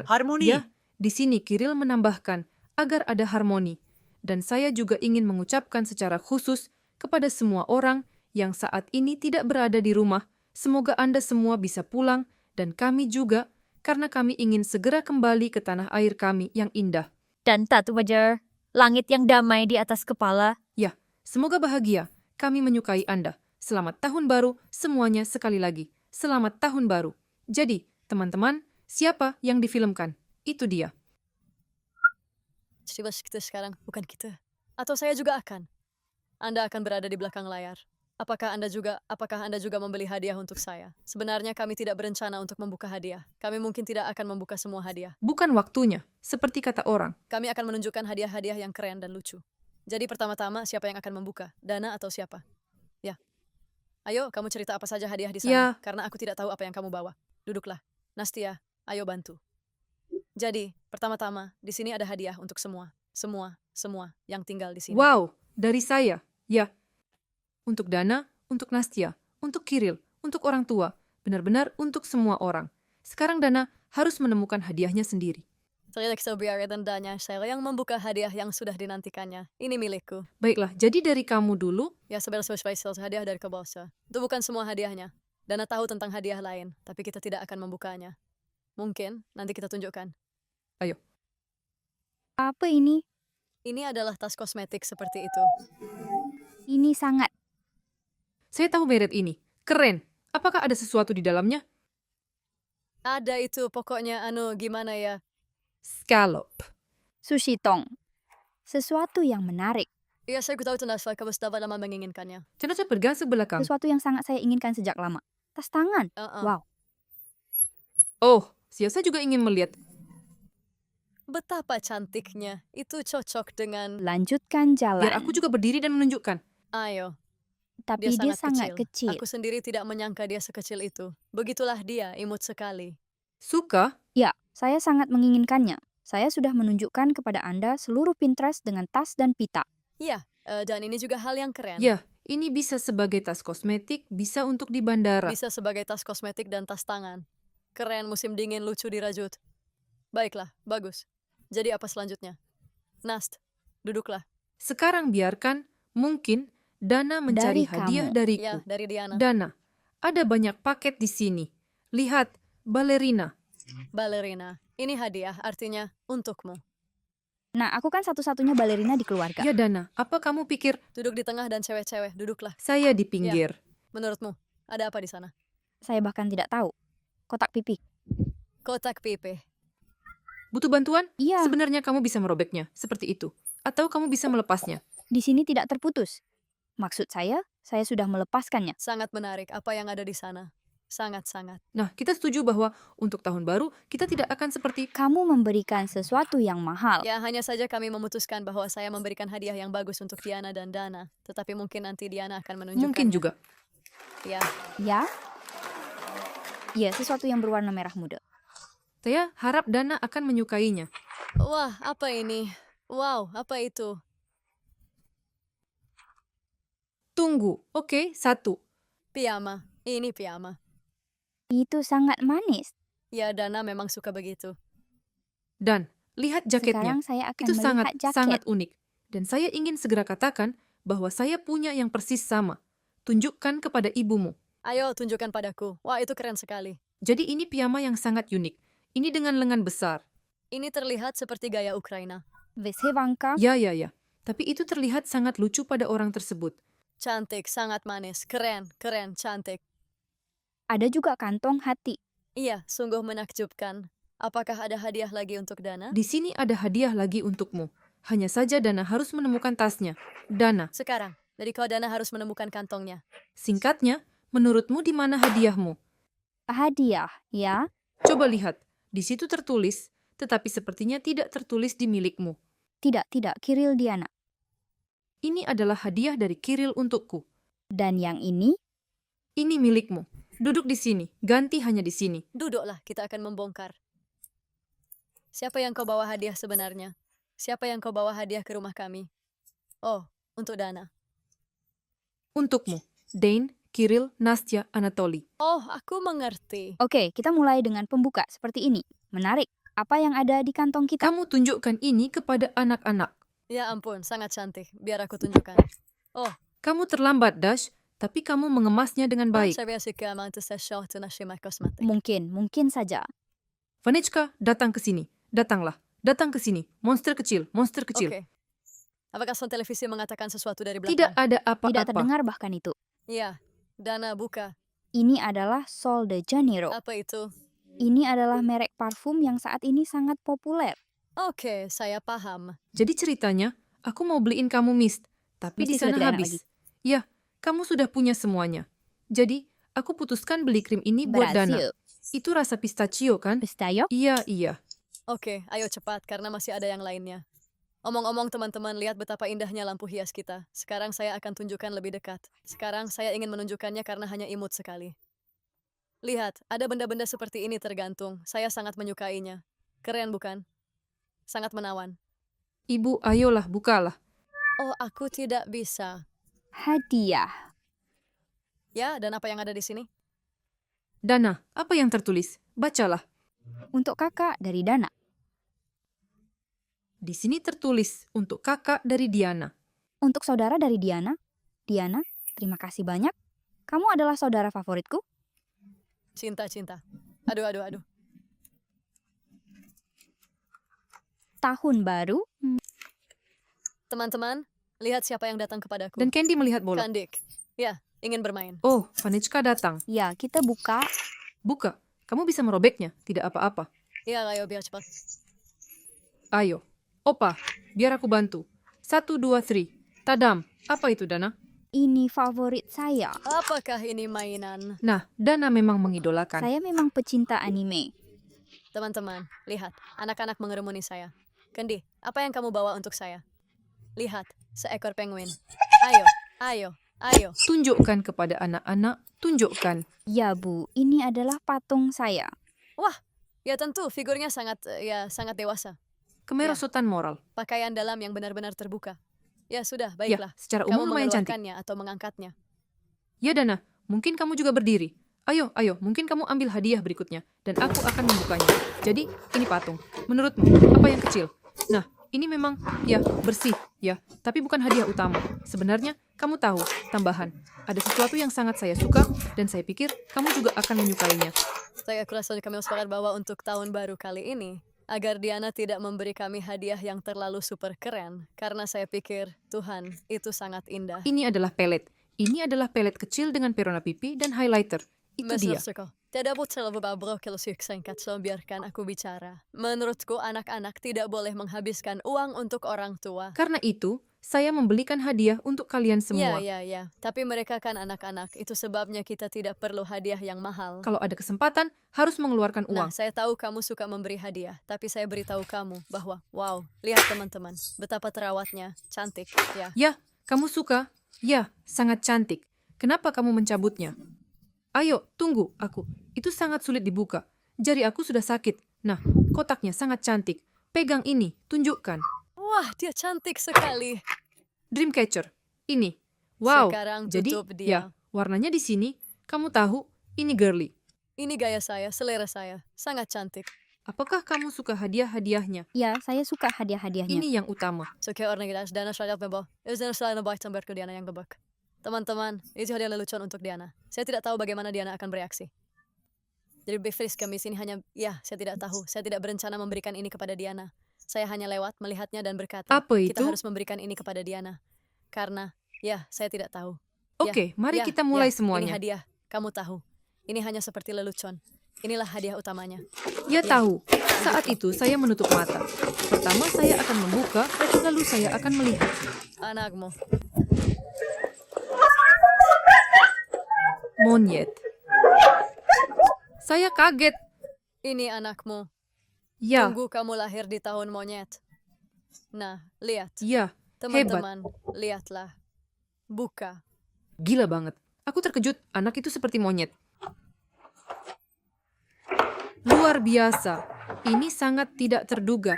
Harmoni. Ya, di sini Kirill menambahkan agar ada harmoni. Dan saya juga ingin mengucapkan secara khusus kepada semua orang yang saat ini tidak berada di rumah. Semoga Anda semua bisa pulang dan kami juga, karena kami ingin segera kembali ke tanah air kami yang indah. Dan Tatu Wajar, langit yang damai di atas kepala. Ya, semoga bahagia. Kami menyukai Anda. Selamat tahun baru semuanya sekali lagi. Selamat tahun baru. Jadi, teman-teman, siapa yang difilmkan? Itu dia. Coba kita sekarang, bukan kita. Atau saya juga akan. Anda akan berada di belakang layar. Apakah Anda juga membeli hadiah untuk saya? Sebenarnya kami tidak berencana untuk membuka hadiah. Kami mungkin tidak akan membuka semua hadiah. Bukan waktunya, seperti kata orang. Kami akan menunjukkan hadiah-hadiah yang keren dan lucu. Jadi pertama-tama siapa yang akan membuka? Dana atau siapa? Ya. Ayo, kamu cerita apa saja hadiah di sana. Ya. Karena aku tidak tahu apa yang kamu bawa. Duduklah. Nastia, ayo bantu. Jadi, pertama-tama, di sini ada hadiah untuk semua. Semua yang tinggal di sini. Wow, dari saya. Ya. Untuk Dana, untuk Nastia, untuk Kirill, untuk orang tua. Benar-benar untuk semua orang. Sekarang Dana harus menemukan hadiahnya sendiri. Felix Obiara dan Danya Shell yang membuka hadiah yang sudah dinantikannya. Ini milikku. Baiklah, jadi dari kamu dulu. Ya, sebagai hadiah dari Kobosa. Itu bukan semua hadiahnya. Dana tahu tentang hadiah lain, tapi kita tidak akan membukanya. Mungkin nanti kita tunjukkan. Apa ini? Ini adalah tas kosmetik seperti itu. Ini sangat. Saya tahu beret ini. Keren. Apakah ada sesuatu di dalamnya? Ada itu, pokoknya gimana ya? Scallop. Sushi tong. Sesuatu yang menarik. Ya, saya tahu tentang saya dapat lama menginginkannya. Cenderung bergantung belakang. Sesuatu yang sangat saya inginkan sejak lama. Tas tangan. Wow. Oh, saya juga ingin melihat. Betapa cantiknya. Itu cocok dengan... Lanjutkan jalan. Biar aku juga berdiri dan menunjukkan. Ayo, Tapi dia sangat kecil. Aku sendiri tidak menyangka dia sekecil itu. Begitulah dia, imut sekali. Suka? Ya, saya sangat menginginkannya. Saya sudah menunjukkan kepada Anda seluruh Pinterest dengan tas dan pita. Iya, dan ini juga hal yang keren. Ya, ini bisa sebagai tas kosmetik, bisa untuk di bandara. Bisa sebagai tas kosmetik dan tas tangan. Keren, musim dingin, lucu dirajut. Baiklah, bagus. Jadi apa selanjutnya? Nast, duduklah. Sekarang biarkan, mungkin, Dana mencari Dari hadiah kamu. dariku. Ya, dari Diana. Dana, ada banyak paket di sini. Lihat, balerina. Balerina. Ini hadiah, artinya untukmu. Nah, aku kan satu-satunya balerina di keluarga. Ya Dana, apa kamu pikir Duduk di tengah dan cewek-cewek, duduklah. saya di pinggir? Menurutmu, ada apa di sana? Saya bahkan tidak tahu. Kotak pipi. Kotak pipi. Butuh bantuan? Iya, Sebenarnya kamu bisa merobeknya, seperti itu. Atau kamu bisa melepasnya. di sini tidak terputus. Maksud saya sudah melepaskannya. Sangat menarik apa yang ada di sana. Sangat-sangat. Nah, kita setuju bahwa untuk tahun baru, kita tidak akan seperti... Kamu memberikan sesuatu yang mahal. Ya, hanya saja kami memutuskan bahwa saya memberikan hadiah yang bagus untuk Diana dan Dana. Tetapi mungkin nanti Diana akan menunjukkan. Mungkin juga. Ya, Ya? Ya, sesuatu yang berwarna merah muda. Saya harap Dana akan menyukainya. wah, apa ini? Wow, apa itu? Tunggu, oke, 1. Piyama. Ini piyama. Itu sangat manis. Ya, Dana memang suka begitu. Dan, lihat jaketnya. Sekarang saya akan Itu melihat jaket. sangat unik. Dan saya ingin segera katakan bahwa saya punya yang persis sama. Tunjukkan kepada ibumu. Ayo, tunjukkan padaku. Wah, itu keren sekali. Jadi ini piyama yang sangat unik. Ini dengan lengan besar. Ini terlihat seperti gaya Ukraina. Veshevanka. Ya. Tapi itu terlihat sangat lucu pada orang tersebut. Cantik, sangat manis. Keren, cantik. Ada juga kantong hati. Iya, sungguh menakjubkan. Apakah ada hadiah lagi untuk Dana? Di sini ada hadiah lagi untukmu. Hanya saja Dana harus menemukan tasnya. Dana, Sekarang, jadi kau Dana harus menemukan kantongnya. singkatnya, menurutmu di mana hadiahmu? Hadiah, ya? Coba lihat. Di situ tertulis, tetapi sepertinya tidak tertulis di milikmu. Tidak, Kiril Diana. Ini adalah hadiah dari Kiril untukku. Dan yang ini? Ini milikmu. Duduk di sini. Ganti hanya di sini. Duduklah, kita akan membongkar. Siapa yang kau bawa hadiah sebenarnya? Siapa yang kau bawa hadiah ke rumah kami? Oh, untuk Dana. Untukmu. Dane, Kiril, Nastya, Anatoly. Oh, aku mengerti. Oke, kita mulai dengan pembuka seperti ini. Menarik. Apa yang ada di kantong kita? Kamu tunjukkan ini kepada anak-anak. Ya ampun, sangat cantik. Biar aku tunjukkan. Oh, Kamu terlambat, Dash, tapi kamu mengemasnya dengan baik. saya suka mantus short na shima kosmetik. Mungkin saja. Vanechka, datang ke sini. Datanglah. Datang ke sini. Monster kecil. Oke. Apakah son televisi mengatakan sesuatu dari belakang? Tidak ada Tidak apa-apa. terdengar bahkan itu. Iya, Dana buka. Ini adalah Sol de Janeiro. Apa itu? Ini adalah merek parfum yang saat ini sangat populer. Oke, saya paham. Jadi ceritanya, aku mau beliin kamu mist, tapi di Mesti sudah sana tidak enak habis. lagi. Ya, kamu sudah punya semuanya. Jadi, aku putuskan beli krim ini buat Dana. Berhasil. Itu rasa pistachio kan? Pistachio? Iya. Oke, ayo cepat karena masih ada yang lainnya. Omong-omong teman-teman, lihat betapa indahnya lampu hias kita. Sekarang saya akan tunjukkan lebih dekat. Sekarang saya ingin menunjukkannya karena hanya imut sekali. Lihat, ada benda-benda seperti ini tergantung. Saya sangat menyukainya. Keren bukan? Sangat menawan. Ibu, ayolah, bukalah. Oh, aku tidak bisa. Hadiah. Ya, dan apa yang ada di sini? Dana, apa yang tertulis? Bacalah. Untuk kakak dari Dana. Di sini tertulis untuk kakak dari Diana. Untuk saudara dari Diana, Diana, terima kasih banyak. Kamu adalah saudara favoritku. Cinta. Aduh. Tahun baru, Teman-teman, lihat siapa yang datang kepadaku. Dan Candy melihat bola. Kandik. Ya, ingin bermain. Oh, Vanichka datang. ya kita buka. Buka, kamu bisa merobeknya, tidak apa-apa. Ya, ayo biar cepat. Ayo. Opa, biar aku bantu. 1, 2, 3. Tadam. Apa itu, Dana? Ini favorit saya. Apakah ini mainan? Nah, Dana memang mengidolakan. Saya memang pecinta anime. Teman-teman, lihat. Anak-anak mengerumuni saya. Kendi, apa yang kamu bawa untuk saya? Lihat, seekor penguin. Ayo. Tunjukkan kepada anak-anak, tunjukkan. Ya Bu, ini adalah patung saya. Wah, ya tentu, figurnya sangat dewasa. Kemerosotan moral. Pakaian dalam yang benar-benar terbuka. Ya sudah, Ya, baiklah. secara Kamu umum lumayan cantik. mengeluarkannya atau mengangkatnya. Ya, Dana, mungkin kamu juga berdiri. Ayo, mungkin kamu ambil hadiah berikutnya, dan aku akan membukanya. Jadi, ini patung. Menurutmu, apa yang kecil? Nah, ini memang, ya, bersih, ya, tapi bukan hadiah utama. Sebenarnya, kamu tahu, tambahan. Ada sesuatu yang sangat saya suka, dan saya pikir kamu juga akan menyukainya. Saya kurasa kami sepakat bahwa untuk tahun baru kali ini, agar Diana tidak memberi kami hadiah yang terlalu super keren, karena saya pikir, Tuhan, itu sangat indah. Ini adalah pelet. Ini adalah pelet kecil dengan perona pipi dan highlighter. Itu dia. Tidak butuh beberapa kalau singkat, so biarkan aku bicara. Menurutku anak-anak tidak boleh menghabiskan uang untuk orang tua. Karena itu, saya membelikan hadiah untuk kalian semua. Ya. Tapi mereka kan anak-anak, itu sebabnya kita tidak perlu hadiah yang mahal. Kalau ada kesempatan, harus mengeluarkan Nah, uang. saya tahu kamu suka memberi hadiah, tapi saya beritahu kamu bahwa, wow, lihat teman-teman, betapa terawatnya, cantik, ya. Ya, kamu suka? Ya, sangat cantik. Kenapa kamu mencabutnya? Ayo, tunggu aku. Itu sangat sulit dibuka. Jari aku sudah sakit. Nah, kotaknya sangat cantik. Pegang ini, tunjukkan. Wah, dia cantik sekali. Dreamcatcher. Ini. Wow. Sekarang Jadi, tutup dia. ya, warnanya di sini. Kamu tahu, ini girly. Ini gaya saya, selera saya, sangat cantik. Apakah kamu suka hadiah-hadiahnya? Ya, saya suka hadiah-hadiahnya. Ini yang utama. Suka orang kita, Dana saya bebo. Dana saya baik sampai ke Diana yang bebek. Teman-teman, itu hadiah lelucon untuk Diana. Saya tidak tahu bagaimana Diana akan bereaksi. Jadi Befris kami sini hanya, ya, saya tidak tahu. Saya tidak berencana memberikan ini kepada Diana. Saya hanya lewat, melihatnya dan berkata, Apa kita itu? harus memberikan ini kepada Diana. Karena, ya, saya tidak tahu. Oke, mari Ya, kita mulai Ini semuanya. hadiah, kamu tahu. Ini hanya seperti lelucon. Inilah hadiah utamanya. Ya tahu, saat itu saya menutup mata. Pertama saya akan membuka, lalu saya akan melihat. Anakmu. Monyet. Saya kaget. Ini anakmu. Ya, Tunggu kamu lahir di tahun monyet. Nah, lihat. ya, Teman-teman, lihatlah. Buka. gila banget. Aku terkejut, anak itu seperti monyet. Luar biasa. Ini sangat tidak terduga.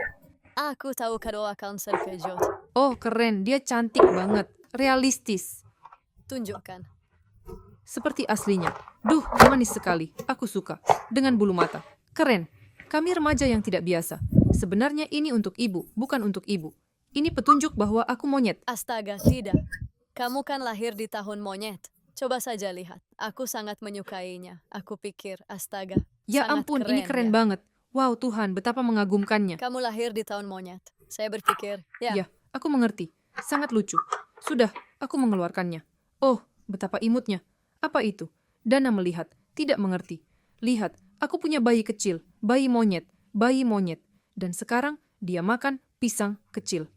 Aku tahu kau akan terkejut. Oh, keren. Dia cantik banget. Realistis. Tunjukkan. Seperti aslinya. Duh, manis sekali. Aku suka. Dengan bulu mata. Keren. Kami remaja yang tidak biasa. Sebenarnya ini untuk ibu, bukan untuk ibu. Ini petunjuk bahwa aku monyet. Astaga, tidak. Kamu kan lahir di tahun monyet. Coba saja lihat. Aku sangat menyukainya. Aku pikir, astaga. Ya sangat ampun, ini keren ya. banget. Wow, Tuhan, betapa mengagumkannya. Kamu lahir di tahun monyet. Saya berpikir, ya, Ya, aku mengerti. Sangat lucu. Sudah, aku mengeluarkannya. Oh, betapa imutnya. Apa itu? Dana melihat, tidak mengerti. Lihat, aku punya bayi kecil, bayi monyet. Dan sekarang dia makan pisang kecil.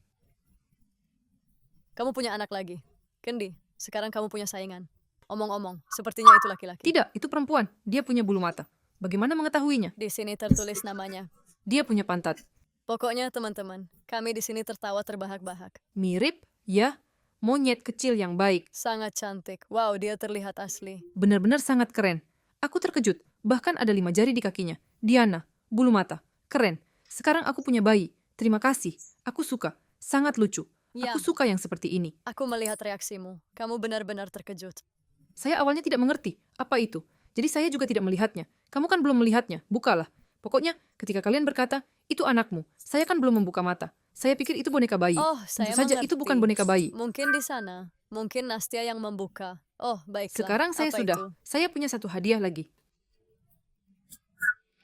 kamu punya anak lagi. Kendi, sekarang kamu punya saingan. Omong-omong, sepertinya itu laki-laki. Tidak, itu perempuan. Dia punya bulu mata. Bagaimana mengetahuinya? Di sini tertulis namanya. Dia punya pantat. Pokoknya teman-teman, kami di sini tertawa terbahak-bahak. Mirip, ya, monyet kecil yang baik. Sangat cantik. Wow, dia terlihat asli. Benar-benar sangat keren. Aku terkejut. Bahkan ada 5 jari di kakinya. Diana, bulu mata. Keren. Sekarang aku punya bayi. Terima kasih. Aku suka. Sangat lucu. Ya, Aku suka yang seperti ini. aku melihat reaksimu. Kamu benar-benar terkejut. Saya awalnya tidak mengerti. Apa itu? Jadi saya juga tidak melihatnya. Kamu kan belum melihatnya. Bukalah. Pokoknya ketika kalian berkata, itu anakmu. Saya kan belum membuka mata. Saya pikir itu boneka bayi. Oh, Tentu saya saja itu mengerti. bukan boneka bayi. Mungkin di sana. Mungkin Nastia yang membuka. Oh, baiklah. Sekarang saya Apa sudah. itu? Saya punya satu hadiah lagi.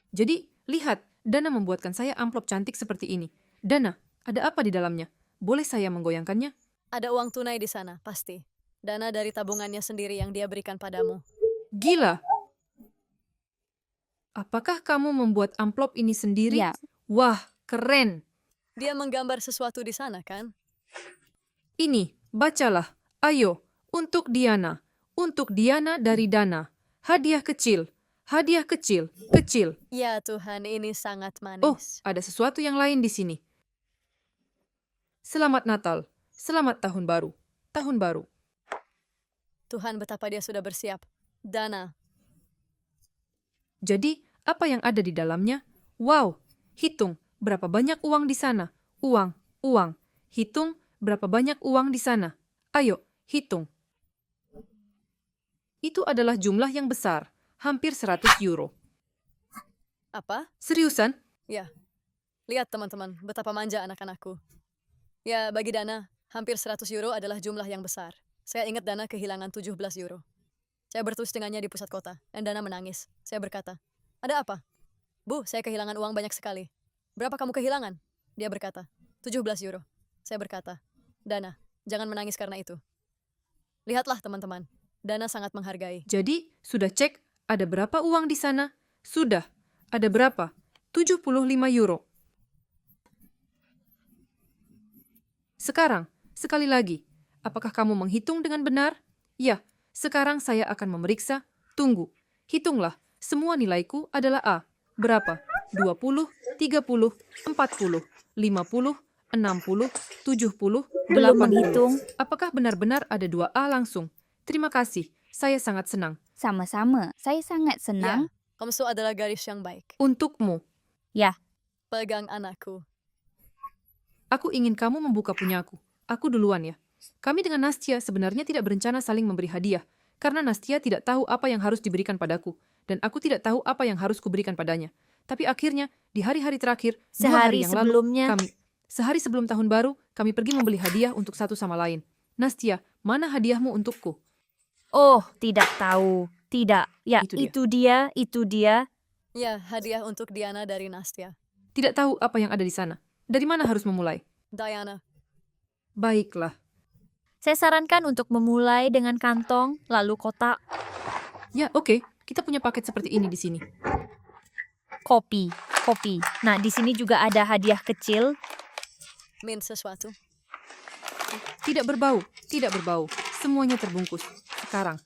Jadi, lihat, Dana membuatkan saya amplop cantik seperti ini. Dana, ada apa di dalamnya? Boleh saya menggoyangkannya? Ada uang tunai di sana, pasti. Dana dari tabungannya sendiri yang dia berikan padamu. Gila! Apakah kamu membuat amplop ini sendiri? Ya, Wah, keren! Dia menggambar sesuatu di sana, kan? Ini, bacalah. Ayo, untuk Diana. Untuk Diana dari Dana. Hadiah kecil. Hadiah kecil. Kecil. Ya Tuhan, ini sangat manis. Oh, ada sesuatu yang lain di sini. Selamat Natal. Selamat Tahun Baru. Tahun Baru. Tuhan, betapa dia sudah bersiap. Dana, Jadi, apa yang ada di dalamnya? Wow, hitung berapa banyak uang di sana. Uang, uang. Hitung berapa banyak uang di sana. Ayo, hitung. Itu adalah jumlah yang besar, hampir 100 euro. apa? Seriusan? Ya. Lihat teman-teman, betapa manja anak-anakku. Ya, bagi Dana, hampir 100 euro adalah jumlah yang besar. Saya ingat Dana kehilangan 17 euro. Saya bertulis dengannya di pusat kota, dan Dana menangis. Saya berkata, ada apa? Bu, saya kehilangan uang banyak sekali. Berapa kamu kehilangan? Dia berkata, 17 euro. Saya berkata, Dana, jangan menangis karena itu. Lihatlah teman-teman, Dana sangat menghargai. Jadi, sudah cek ada berapa uang di sana? Sudah. Ada berapa? 75 euro. Sekarang, sekali lagi, apakah kamu menghitung dengan benar? Ya, sekarang saya akan memeriksa. Tunggu, hitunglah. Semua nilaiku adalah A. Berapa? 20, 30, 40, 50, 60, 70, Belum 80. menghitung. Apakah benar-benar ada 2A langsung? Terima kasih, saya sangat senang. sama-sama. Saya sangat senang. Komso adalah garis yang baik. Untukmu, Pegang anakku. aku ingin kamu membuka punyaku. Aku duluan ya. Kami dengan Nastia sebenarnya tidak berencana saling memberi hadiah, karena Nastia tidak tahu apa yang harus diberikan padaku, dan aku tidak tahu apa yang harus kuberikan padanya. Tapi akhirnya, di hari-hari terakhir, 2 Sehari hari yang sebelumnya. lalu, sehari sebelum tahun baru, kami pergi membeli hadiah untuk satu sama lain. Nastia, mana hadiahmu untukku? Oh, tidak tahu. Tidak. Ya, Itu dia. itu dia, itu dia. Ya, hadiah untuk Diana dari Nastia. Tidak tahu apa yang ada di sana. Dari mana harus memulai? Diana, Baiklah. Saya sarankan untuk memulai dengan kantong, lalu kotak, Ya, oke. Kita punya paket seperti ini di sini. kopi. Nah, di sini juga ada hadiah kecil. min sesuatu. Tidak berbau, tidak berbau. Semuanya terbungkus. Sekarang.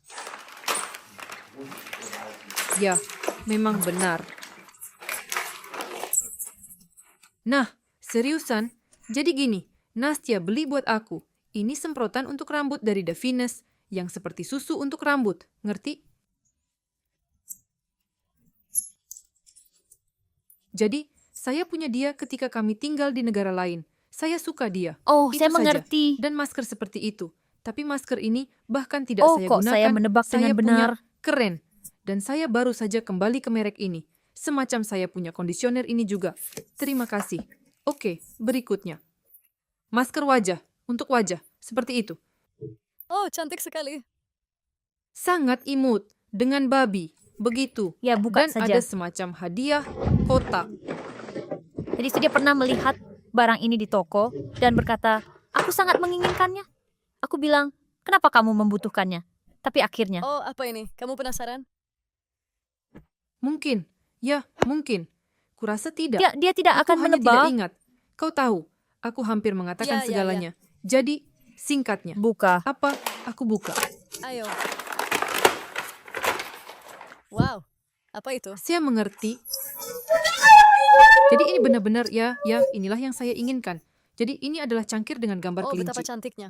Ya, memang benar. Nah, seriusan? Jadi gini, Nastia beli buat aku. Ini semprotan untuk rambut dari Davines, yang seperti susu untuk rambut. Ngerti? Jadi, saya punya dia ketika kami tinggal di negara lain. Saya suka dia. Oh, Itu saya saja. mengerti. Dan masker seperti itu. Tapi masker ini bahkan tidak Oh, saya kok gunakan. saya menebak Saya dengan punya benar. keren. Dan saya baru saja kembali ke merek ini. Semacam saya punya kondisioner ini juga. Terima kasih. Oke, berikutnya. Masker wajah. Untuk wajah. Seperti itu. Oh, cantik sekali. Sangat imut. Dengan babi. Begitu. Ya, buka Dan saja. ada semacam hadiah kotak. Jadi dia pernah melihat barang ini di toko dan berkata, aku sangat menginginkannya. Aku bilang, kenapa kamu membutuhkannya? Tapi akhirnya, Oh, apa ini? Kamu penasaran? Mungkin. Ya, mungkin. Kurasa tidak. dia tidak Aku akan hanya menebak. tidak ingat. Kau tahu, aku hampir mengatakan Ya, ya, segalanya. Jadi, singkatnya. Buka. Apa? Aku buka. Ayo. Wow, apa itu? Saya mengerti. Jadi ini benar-benar ya, inilah yang saya inginkan. Jadi ini adalah cangkir dengan gambar Oh, betapa kelinci. cantiknya.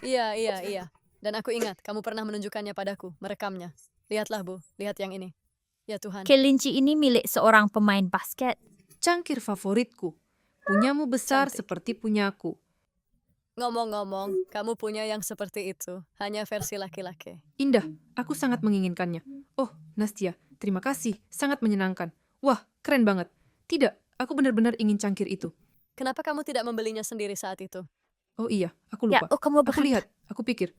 Iya. Dan aku ingat, kamu pernah menunjukkannya padaku, merekamnya. Lihatlah, Bu. Lihat yang ini. Ya Tuhan. Kelinci ini milik seorang pemain basket. Cangkir favoritku. Punyamu besar Cantik. seperti punyaku. Ngomong-ngomong, kamu punya yang seperti itu. Hanya versi laki-laki. Indah, aku sangat menginginkannya. Oh, Nastia, terima kasih. Sangat menyenangkan. Wah, keren banget. Tidak, aku benar-benar ingin cangkir itu. Kenapa kamu tidak membelinya sendiri saat itu? Oh iya, aku Ya, lupa. oh kamu Aku berkata. lihat, aku pikir,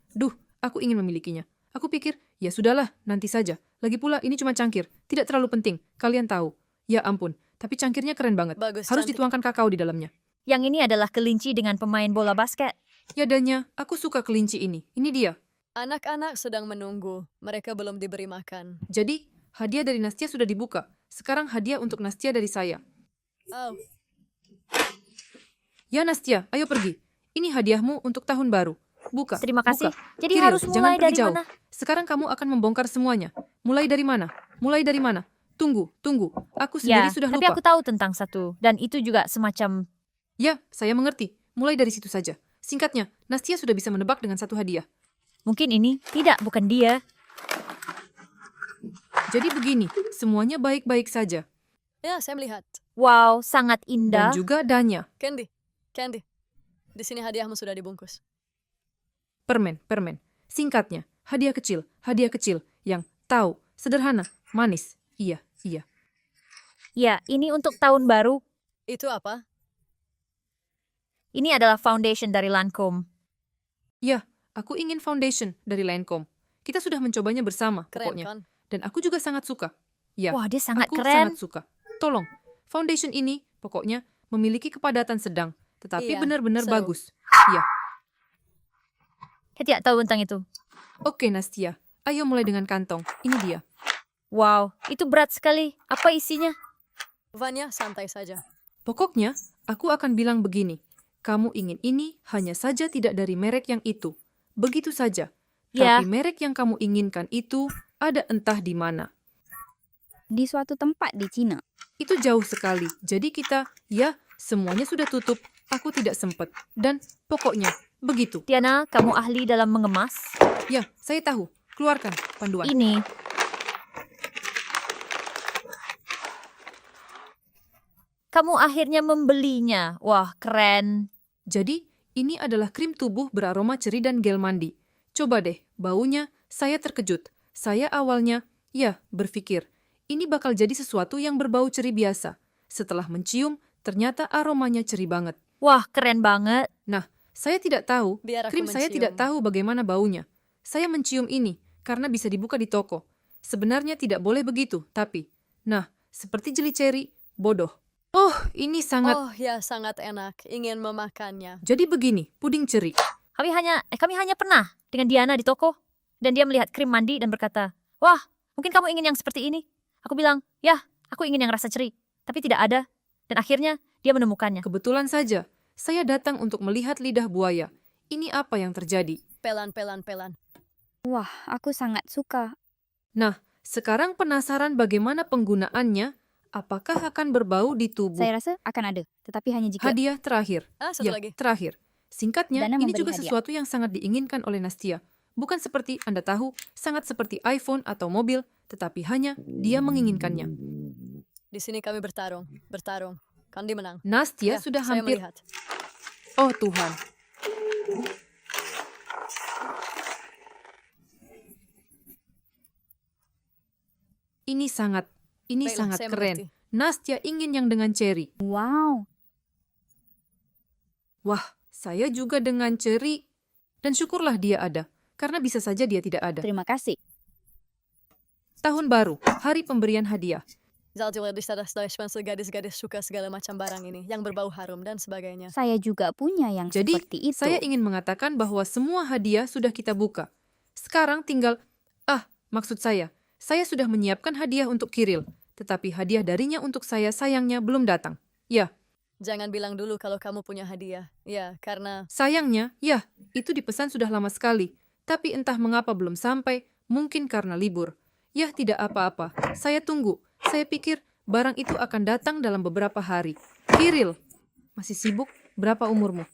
aku ingin memilikinya. Aku pikir, ya sudahlah, nanti saja. Lagi pula ini cuma cangkir, tidak terlalu penting, kalian tahu. Ya ampun, tapi cangkirnya keren banget. Bagus, Harus cantik. dituangkan kakao di dalamnya. Yang ini adalah kelinci dengan pemain bola basket. Ya Danya, aku suka kelinci ini. Ini dia. Anak-anak sedang menunggu. Mereka belum diberi makan. Jadi, hadiah dari Nastia sudah dibuka. Sekarang hadiah untuk Nastia dari saya. Oh, Ya Nastia, ayo pergi. Ini hadiahmu untuk tahun baru. Buka. Terima kasih. buka. Jadi Kiril, harus jangan mulai pergi dari jauh. mana? Sekarang kamu akan membongkar semuanya. Mulai dari mana? Mulai dari mana? Tunggu. Aku sendiri Ya, sudah tapi lupa. aku tahu tentang satu. Dan itu juga semacam. Ya, saya mengerti. Mulai dari situ saja. Singkatnya, Nastia sudah bisa menebak dengan satu hadiah. Mungkin ini. Tidak, bukan dia. Jadi begini, semuanya baik-baik saja. ya saya melihat. Wow, sangat Dan indah. juga Danya. Candy. Di sini hadiahmu sudah dibungkus. Permen. Singkatnya, hadiah kecil yang tahu, sederhana, manis. Iya. Ya, ini untuk tahun baru. Itu apa? Ini adalah foundation dari Lancome. Ya, aku ingin foundation dari Lancome. Kita sudah mencobanya bersama, Keren pokoknya. kan? Dan aku juga sangat suka. Ya, Wah, dia sangat aku keren. sangat suka. Tolong, foundation ini, pokoknya, memiliki kepadatan sedang, tetapi Iya, benar-benar so- bagus. Ya, Saya tidak tahu tentang itu. oke Nastia. Ayo mulai dengan kantong. Ini dia. Wow, itu berat sekali. Apa isinya? Vanya, santai saja. Pokoknya, aku akan bilang begini. Kamu ingin ini, hanya saja tidak dari merek yang itu. Begitu saja. Ya. Tapi merek yang kamu inginkan itu ada entah di mana. Di suatu tempat di Cina. Itu jauh sekali. Jadi kita, ya, semuanya sudah tutup. Aku tidak sempat. Dan pokoknya, begitu. Tiana, kamu ahli dalam mengemas. Ya, saya tahu. Keluarkan panduan. Ini. Kamu akhirnya membelinya. Wah, keren. Jadi, ini adalah krim tubuh beraroma ceri dan gel mandi. Coba deh, baunya, saya terkejut. Saya awalnya, ya, berpikir, ini bakal jadi sesuatu yang berbau ceri biasa. Setelah mencium, ternyata aromanya ceri banget. Wah, keren banget. Nah, saya tidak tahu, Biar aku krim saya mencium. tidak tahu bagaimana baunya. Saya mencium ini, karena bisa dibuka di toko. Sebenarnya tidak boleh begitu, tapi, nah, seperti jeli ceri, bodoh. Oh, ini sangat... Oh ya, sangat enak. Ingin memakannya. Jadi begini, puding ceri. Kami hanya pernah dengan Diana di toko. Dan dia melihat krim mandi dan berkata, wah, mungkin kamu ingin yang seperti ini. Aku bilang, ya, aku ingin yang rasa ceri. Tapi tidak ada. Dan akhirnya dia menemukannya. Kebetulan saja, saya datang untuk melihat lidah buaya. Ini apa yang terjadi? Pelan. Wah, aku sangat suka. Nah, sekarang penasaran bagaimana penggunaannya? Apakah akan berbau di tubuh? Saya rasa akan ada, tetapi hanya jika... Hadiah terakhir. Satu Ya, lagi. terakhir. Singkatnya, Dana ini memberi juga hadiah. sesuatu yang sangat diinginkan oleh Nastia. Bukan seperti Anda tahu, sangat seperti iPhone atau mobil, tetapi hanya dia menginginkannya. Di sini kami bertarung. Kandi menang. Nastia Ya, sudah saya hampir... melihat. Oh Tuhan. Ini sangat Baiklah, saya keren. mengerti. Nastia ingin yang dengan cherry. Wow, Wah, saya juga dengan cherry. Dan syukurlah dia ada, karena bisa saja dia tidak ada. terima kasih. Tahun baru, hari pemberian hadiah. Zaltilah di status gadis-gadis suka segala macam barang ini. Yang berbau harum dan sebagainya. Saya juga punya yang Jadi, seperti itu. saya ingin mengatakan bahwa semua hadiah sudah kita buka. Sekarang tinggal, maksud saya sudah menyiapkan hadiah untuk Kiril. Tetapi hadiah darinya untuk saya sayangnya belum datang. Ya, Jangan bilang dulu kalau kamu punya hadiah. Ya, karena sayangnya, ya, itu dipesan sudah lama sekali. Tapi entah mengapa belum sampai, mungkin karena libur. Ya, tidak apa-apa. Saya tunggu. Saya pikir barang itu akan datang dalam beberapa hari. Kiril, masih sibuk? Berapa umurmu?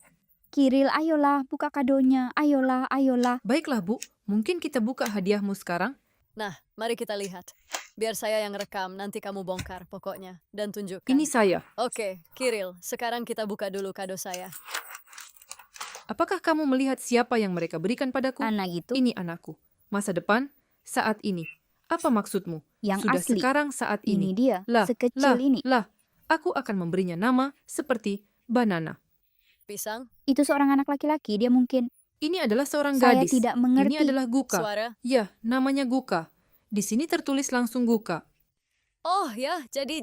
Kiril, ayolah, buka kadonya. Ayolah. Baiklah, Bu. Mungkin kita buka hadiahmu sekarang? Nah, mari kita lihat. Biar saya yang rekam, nanti kamu bongkar pokoknya. Dan tunjukkan. Ini saya. Oke, Kiril, sekarang kita buka dulu kado saya. Apakah kamu melihat siapa yang mereka berikan padaku? Anak itu Ini anakku. Masa depan, saat ini. Apa maksudmu? yang Sudah asli. sekarang saat Ini ini. dia, Lah, sekecil ini. Lah, aku akan memberinya nama seperti banana. Pisang, Itu seorang anak laki-laki, dia mungkin... Ini adalah seorang Saya gadis. tidak mengerti. Ini adalah Guka. suara. Ya, namanya Guka. Di sini tertulis langsung Guka. Oh ya, jadi.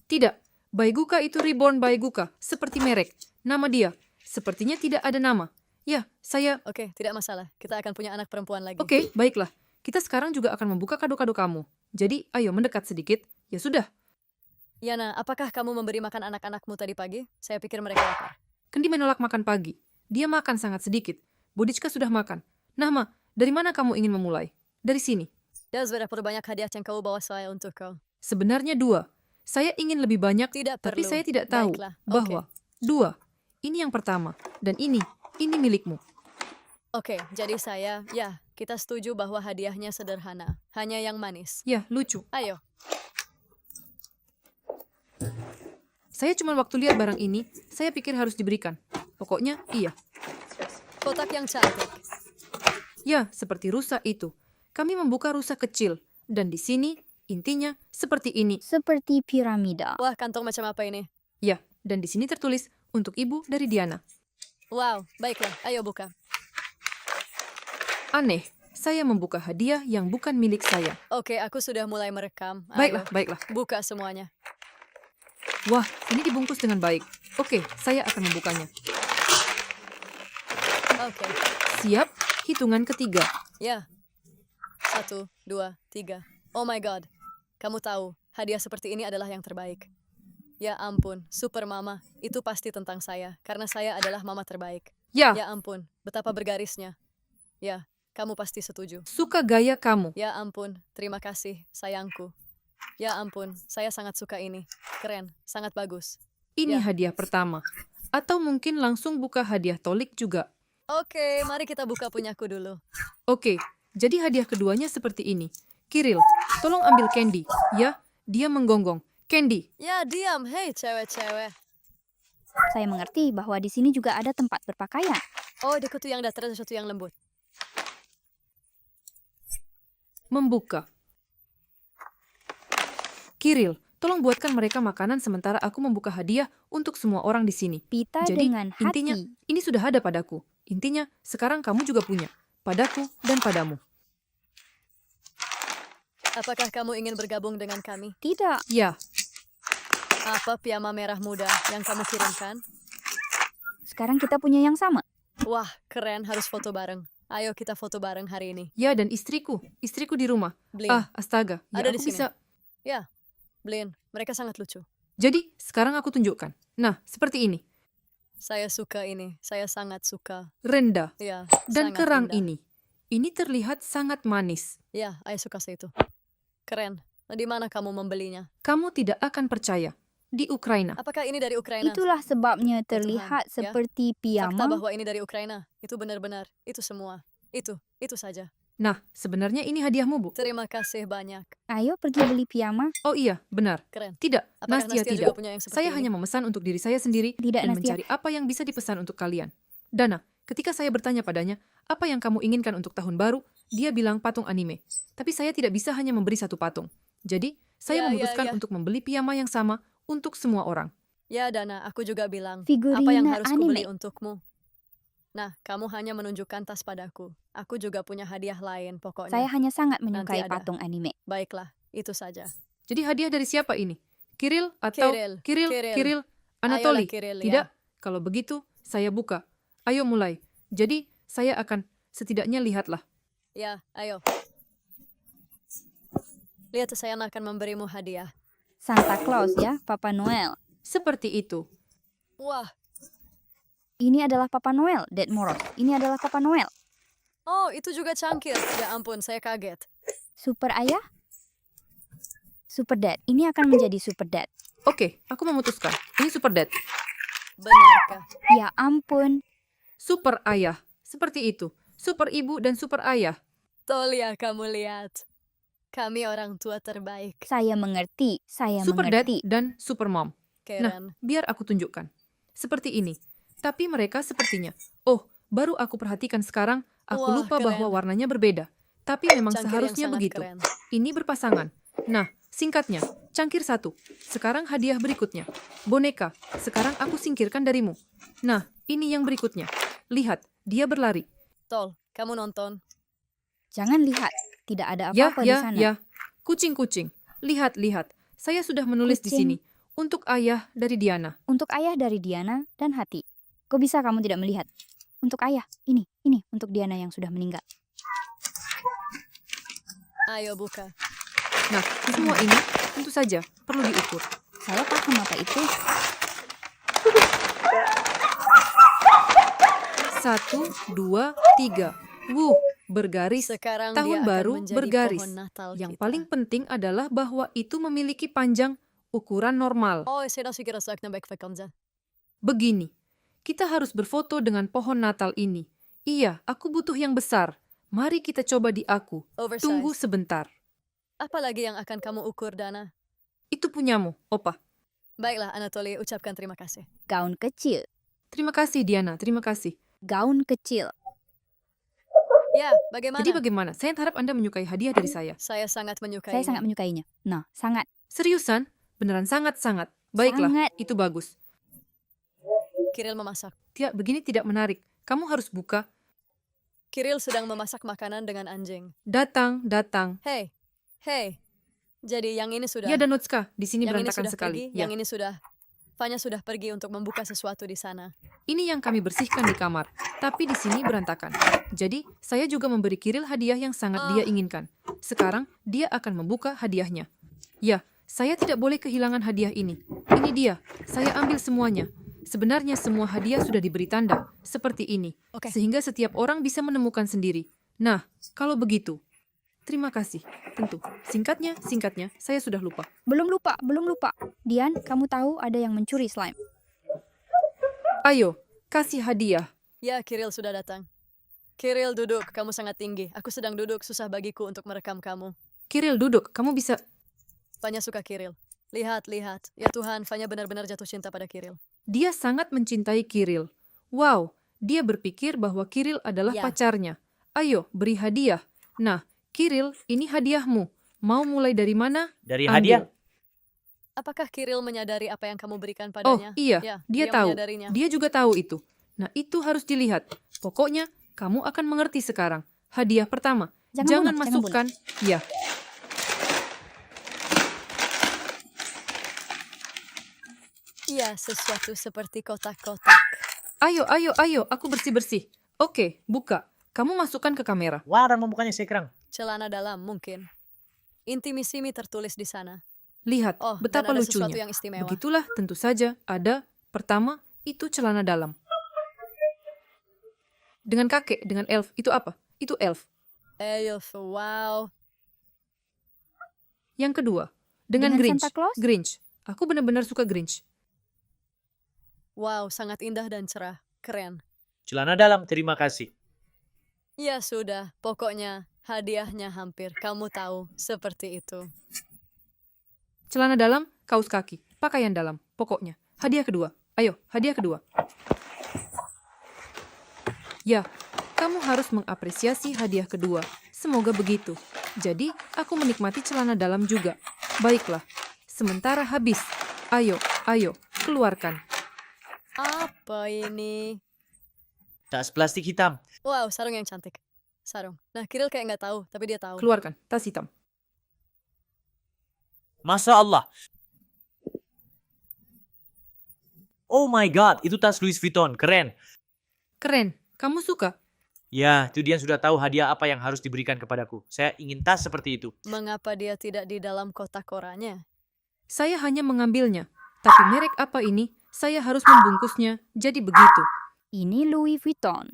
Tidak, Baiguka itu reborn Baiguka, seperti merek. Nama dia. Sepertinya tidak ada nama. Ya, saya... Oke, tidak masalah. Kita akan punya anak perempuan lagi. Oke, baiklah. Kita sekarang juga akan membuka kado-kado kamu. Jadi, ayo mendekat sedikit. Ya sudah. Yana, apakah kamu memberi makan anak-anakmu tadi pagi? Saya pikir mereka lapar. Kendi menolak makan pagi. Dia makan sangat sedikit. Bodichka sudah makan. Nah, Ma, dari mana kamu ingin memulai? Dari sini. Dan berapa banyak hadiah yang kau bawa saya untuk kau? Sebenarnya 2. Saya ingin lebih banyak, Tidak tapi perlu. saya tidak tahu Baiklah, bahwa 2. Ini yang pertama. Dan ini milikmu. Oke, jadi kita setuju bahwa hadiahnya sederhana. Hanya yang manis. Ya, lucu. Ayo, Saya cuma waktu lihat barang ini, saya pikir harus diberikan. Pokoknya, iya. kotak yang cantik. Ya, seperti rusa itu. Kami membuka rusa kecil. Dan di sini, intinya, seperti ini. Seperti piramida. Wah, kantong macam apa ini? Ya, dan di sini tertulis, untuk ibu dari Diana. Wow, baiklah. Ayo buka. Aneh, saya membuka hadiah yang bukan milik saya. Oke, aku sudah mulai merekam. Ayo, Baiklah, baiklah. buka semuanya. Wah, ini dibungkus dengan baik. Oke, saya akan membukanya. Oke, Siap, hitungan ketiga. ya. 1, 2, 3. Oh my god. Kamu tahu, hadiah seperti ini adalah yang terbaik. Ya ampun, super mama. Itu pasti tentang saya, karena saya adalah mama terbaik. Ya, Ya ampun, betapa bergarisnya. Ya, kamu pasti setuju. suka gaya kamu. Ya ampun, terima kasih, sayangku. Ya ampun, saya sangat suka ini. Keren, sangat bagus. Ini Ya. hadiah pertama. Atau mungkin langsung buka hadiah tolik juga. Oke, mari kita buka punyaku dulu. Oke, jadi hadiah keduanya seperti ini. Kiril, tolong ambil Candy. Ya, dia menggonggong. Candy, Ya, diam. Hei, cewek-cewek. Saya mengerti bahwa di sini juga ada tempat berpakaian. Oh, ada kutu yang datar dan sesuatu yang lembut. membuka. Kiril, tolong buatkan mereka makanan sementara aku membuka hadiah untuk semua orang di sini. Pita Jadi, dengan hati. intinya, ini sudah ada padaku. Intinya, sekarang kamu juga punya. Padaku dan padamu. Apakah kamu ingin bergabung dengan kami? Tidak. Ya, Apa piyama merah muda yang kamu kirimkan? Sekarang kita punya yang sama. Wah, keren, harus foto bareng. Ayo kita foto bareng hari ini. ya dan istriku. Istriku di rumah. Blin. Ah, astaga. Ya, Ada aku di sini. bisa. Blin, mereka sangat lucu. Jadi, sekarang aku tunjukkan. Nah, seperti ini. Saya suka ini. Saya sangat suka. Rendah. Ya, Dan sangat kerang indah. ini. Ini terlihat sangat manis. Ya, saya suka itu. Keren. Di mana kamu membelinya? Kamu tidak akan percaya. Di Ukraina. Apakah ini dari Ukraina? Itulah sebabnya Tuhan, terlihat ya. seperti Fakta piyama. bahwa ini dari Ukraina. Itu benar-benar. Itu semua. Itu saja. Nah, sebenarnya ini hadiahmu, Bu. Terima kasih banyak. Ayo pergi beli piyama. Oh iya, benar. Keren. Tidak, Apakah Nastia Nastia tidak. juga punya yang seperti Saya ini? hanya memesan untuk diri saya sendiri Tidak, dan Nastia. mencari apa yang bisa dipesan untuk kalian. Dana, ketika saya bertanya padanya, apa yang kamu inginkan untuk tahun baru, dia bilang patung anime. Tapi saya tidak bisa hanya memberi satu patung. Jadi, saya Ya, memutuskan ya. untuk membeli piyama yang sama untuk semua orang. Ya, Dana, aku juga bilang. Figurina Apa yang harus kubeli anime. untukmu? Nah, kamu hanya menunjukkan tas padaku. Aku juga punya hadiah lain pokoknya. Saya hanya sangat menyukai ada. patung anime. Baiklah, itu saja. Jadi hadiah dari siapa ini? Kiril atau Kiril. Kiril, Anatoli? Ayolah, Kiril, ya. Tidak, kalau begitu saya buka. Ayo mulai. Jadi saya akan setidaknya lihatlah. Ya, ayo. Lihat, saya akan memberimu hadiah. Santa Claus ya, Papa Noel. Seperti itu. Wah, Ini adalah Papa Noel, Dad Moros. Ini adalah Papa Noel. oh itu juga cangkir. Ya ampun, saya kaget. Super Ayah? Super Dad. Ini akan menjadi Super Dad. Oke, aku memutuskan. Ini Super Dad. Benarkah? Ya ampun. Super Ayah. Seperti itu. Super Ibu dan Super Ayah. Tolia, kamu lihat. Kami orang tua terbaik. Saya mengerti. Saya Super Dad mengerti. dan Super Mom. Keren. Biar aku tunjukkan. Seperti ini. Tapi mereka sepertinya. Oh, baru aku perhatikan sekarang. Aku Wah, lupa keren. bahwa warnanya berbeda. Tapi memang Cangkir yang seharusnya sangat begitu. keren. Ini berpasangan. Nah, singkatnya, Cangkir 1. Sekarang hadiah berikutnya. Boneka. Sekarang aku singkirkan darimu. Nah, ini yang berikutnya. Lihat, dia berlari. Tol, kamu nonton. Jangan lihat, tidak ada Ya, apa-apa di ya, sana. ya. Kucing-kucing. Lihat, lihat. Saya sudah menulis di sini. Kucing. Untuk ayah dari Diana. Untuk ayah dari Diana dan Hati. Kok bisa kamu tidak melihat? Untuk ayah, ini untuk Diana yang sudah meninggal. Ayo buka. Nah, semua ini tentu saja perlu diukur. Saya paham apa itu. 1, 2, 3. Bergaris. Sekarang Tahun dia akan baru menjadi bergaris. pohon Natal Yang kita. paling penting adalah bahwa itu memiliki panjang ukuran normal. Oh, saya kira saya akan baik vakansa. Begini, kita harus berfoto dengan pohon Natal ini. Iya, aku butuh yang besar. Mari kita coba di aku. Oversize. Tunggu sebentar. Apa lagi yang akan kamu ukur, Dana? Itu punyamu, Opa. Baiklah, Anatoly, ucapkan terima kasih. Gaun kecil. Terima kasih, Diana. Terima kasih. Gaun kecil. Ya, bagaimana? Jadi bagaimana? Saya harap Anda menyukai hadiah dari saya. Saya sangat menyukai. Saya sangat menyukainya. Nah, sangat. Seriusan? Beneran sangat-sangat. Baiklah, Sangat. itu bagus. Kiril memasak. Tidak, begini tidak menarik. Kamu harus buka. Kiril sedang memasak makanan dengan anjing. Datang. Hei. Jadi yang ini sudah. Ya, Danutska, di sini yang ini berantakan sudah sekali. pergi. Ya. Yang ini sudah. Fanya sudah pergi untuk membuka sesuatu di sana. Ini yang kami bersihkan di kamar, tapi di sini berantakan. Jadi, saya juga memberi Kiril hadiah yang sangat dia inginkan. Sekarang, dia akan membuka hadiahnya. Ya, saya tidak boleh kehilangan hadiah ini. Ini dia, saya ambil semuanya. Sebenarnya semua hadiah sudah diberi tanda, seperti ini. Oke. Sehingga setiap orang bisa menemukan sendiri. Nah, kalau begitu. Terima kasih. Tentu. Singkatnya, saya sudah lupa. Belum lupa. Dian, kamu tahu ada yang mencuri slime. Ayo, kasih hadiah. Ya, Kiril sudah datang. Kiril, duduk. Kamu sangat tinggi. Aku sedang duduk. Susah bagiku untuk merekam kamu. Kiril, duduk. Kamu bisa... Fanya suka Kiril. Lihat. Ya Tuhan, Fanya benar-benar jatuh cinta pada Kiril. Dia sangat mencintai Kiril. Wow, dia berpikir bahwa Kiril adalah Ya. pacarnya. Ayo, beri hadiah. Nah, Kiril, ini hadiahmu. Mau mulai dari mana? Dari Ambil. hadiah, Apakah Kiril menyadari apa yang kamu berikan Oh, padanya? iya. Ya, Dia tahu. menyadarinya. Dia juga tahu itu. Nah, itu harus dilihat. Pokoknya, kamu akan mengerti sekarang. Hadiah pertama. Jangan bunga, masukkan. Ya. Iya, sesuatu seperti kotak-kotak. Ayo. Aku bersih-bersih. Oke, buka. Kamu masukkan ke kamera. wah, dan membukanya sekarang. Celana dalam mungkin. Intimisimi tertulis di sana. Lihat, Oh, betapa dan ada sesuatu lucunya. yang istimewa. Begitulah, tentu saja, ada. Pertama, itu celana dalam. Dengan kakek, dengan elf, itu apa? Itu elf. Elf, wow. Yang kedua, dengan Dengan Grinch. Santa Claus? Grinch. Aku benar-benar suka Grinch. Wow, sangat indah dan cerah. Keren. Celana dalam, terima kasih. Ya sudah, pokoknya hadiahnya hampir. Kamu tahu, seperti itu. Celana dalam, kaos kaki, pakaian dalam, pokoknya. Hadiah kedua. Ayo, hadiah kedua. Ya, kamu harus mengapresiasi hadiah kedua. Semoga begitu. Jadi, aku menikmati celana dalam juga. Baiklah. Sementara habis. Ayo, keluarkan. Apa ini? Tas plastik hitam. Wow, sarung yang cantik. Sarung. Nah, Kiril kayak nggak tahu, tapi dia tahu. Keluarkan, tas hitam. Masya Allah. Oh my God, itu tas Louis Vuitton. Keren. Keren, kamu suka? Ya, itu dia sudah tahu hadiah apa yang harus diberikan kepadaku. Saya ingin tas seperti itu. Mengapa dia tidak di dalam kotak oranye? Saya hanya mengambilnya. Tapi merek apa ini? Saya harus membungkusnya. Jadi begitu. Ini Louis Vuitton.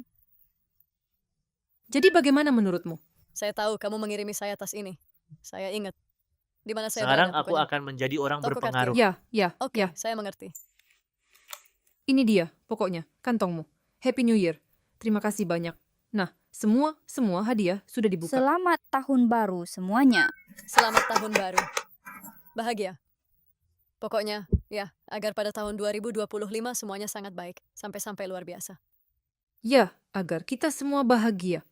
Jadi bagaimana menurutmu? Saya tahu kamu mengirimi saya tas ini. Saya ingat. Di mana saya Sekarang berada, aku pokoknya. akan menjadi orang Toko berpengaruh. Ya. Oke, saya mengerti. Ini dia, pokoknya, kantongmu. Happy New Year. Terima kasih banyak. Nah, semua hadiah sudah dibuka. Selamat tahun baru semuanya. Selamat tahun baru. Bahagia. Pokoknya, ya, agar pada tahun 2025 semuanya sangat baik. Sampai-sampai luar biasa. Ya, agar kita semua bahagia.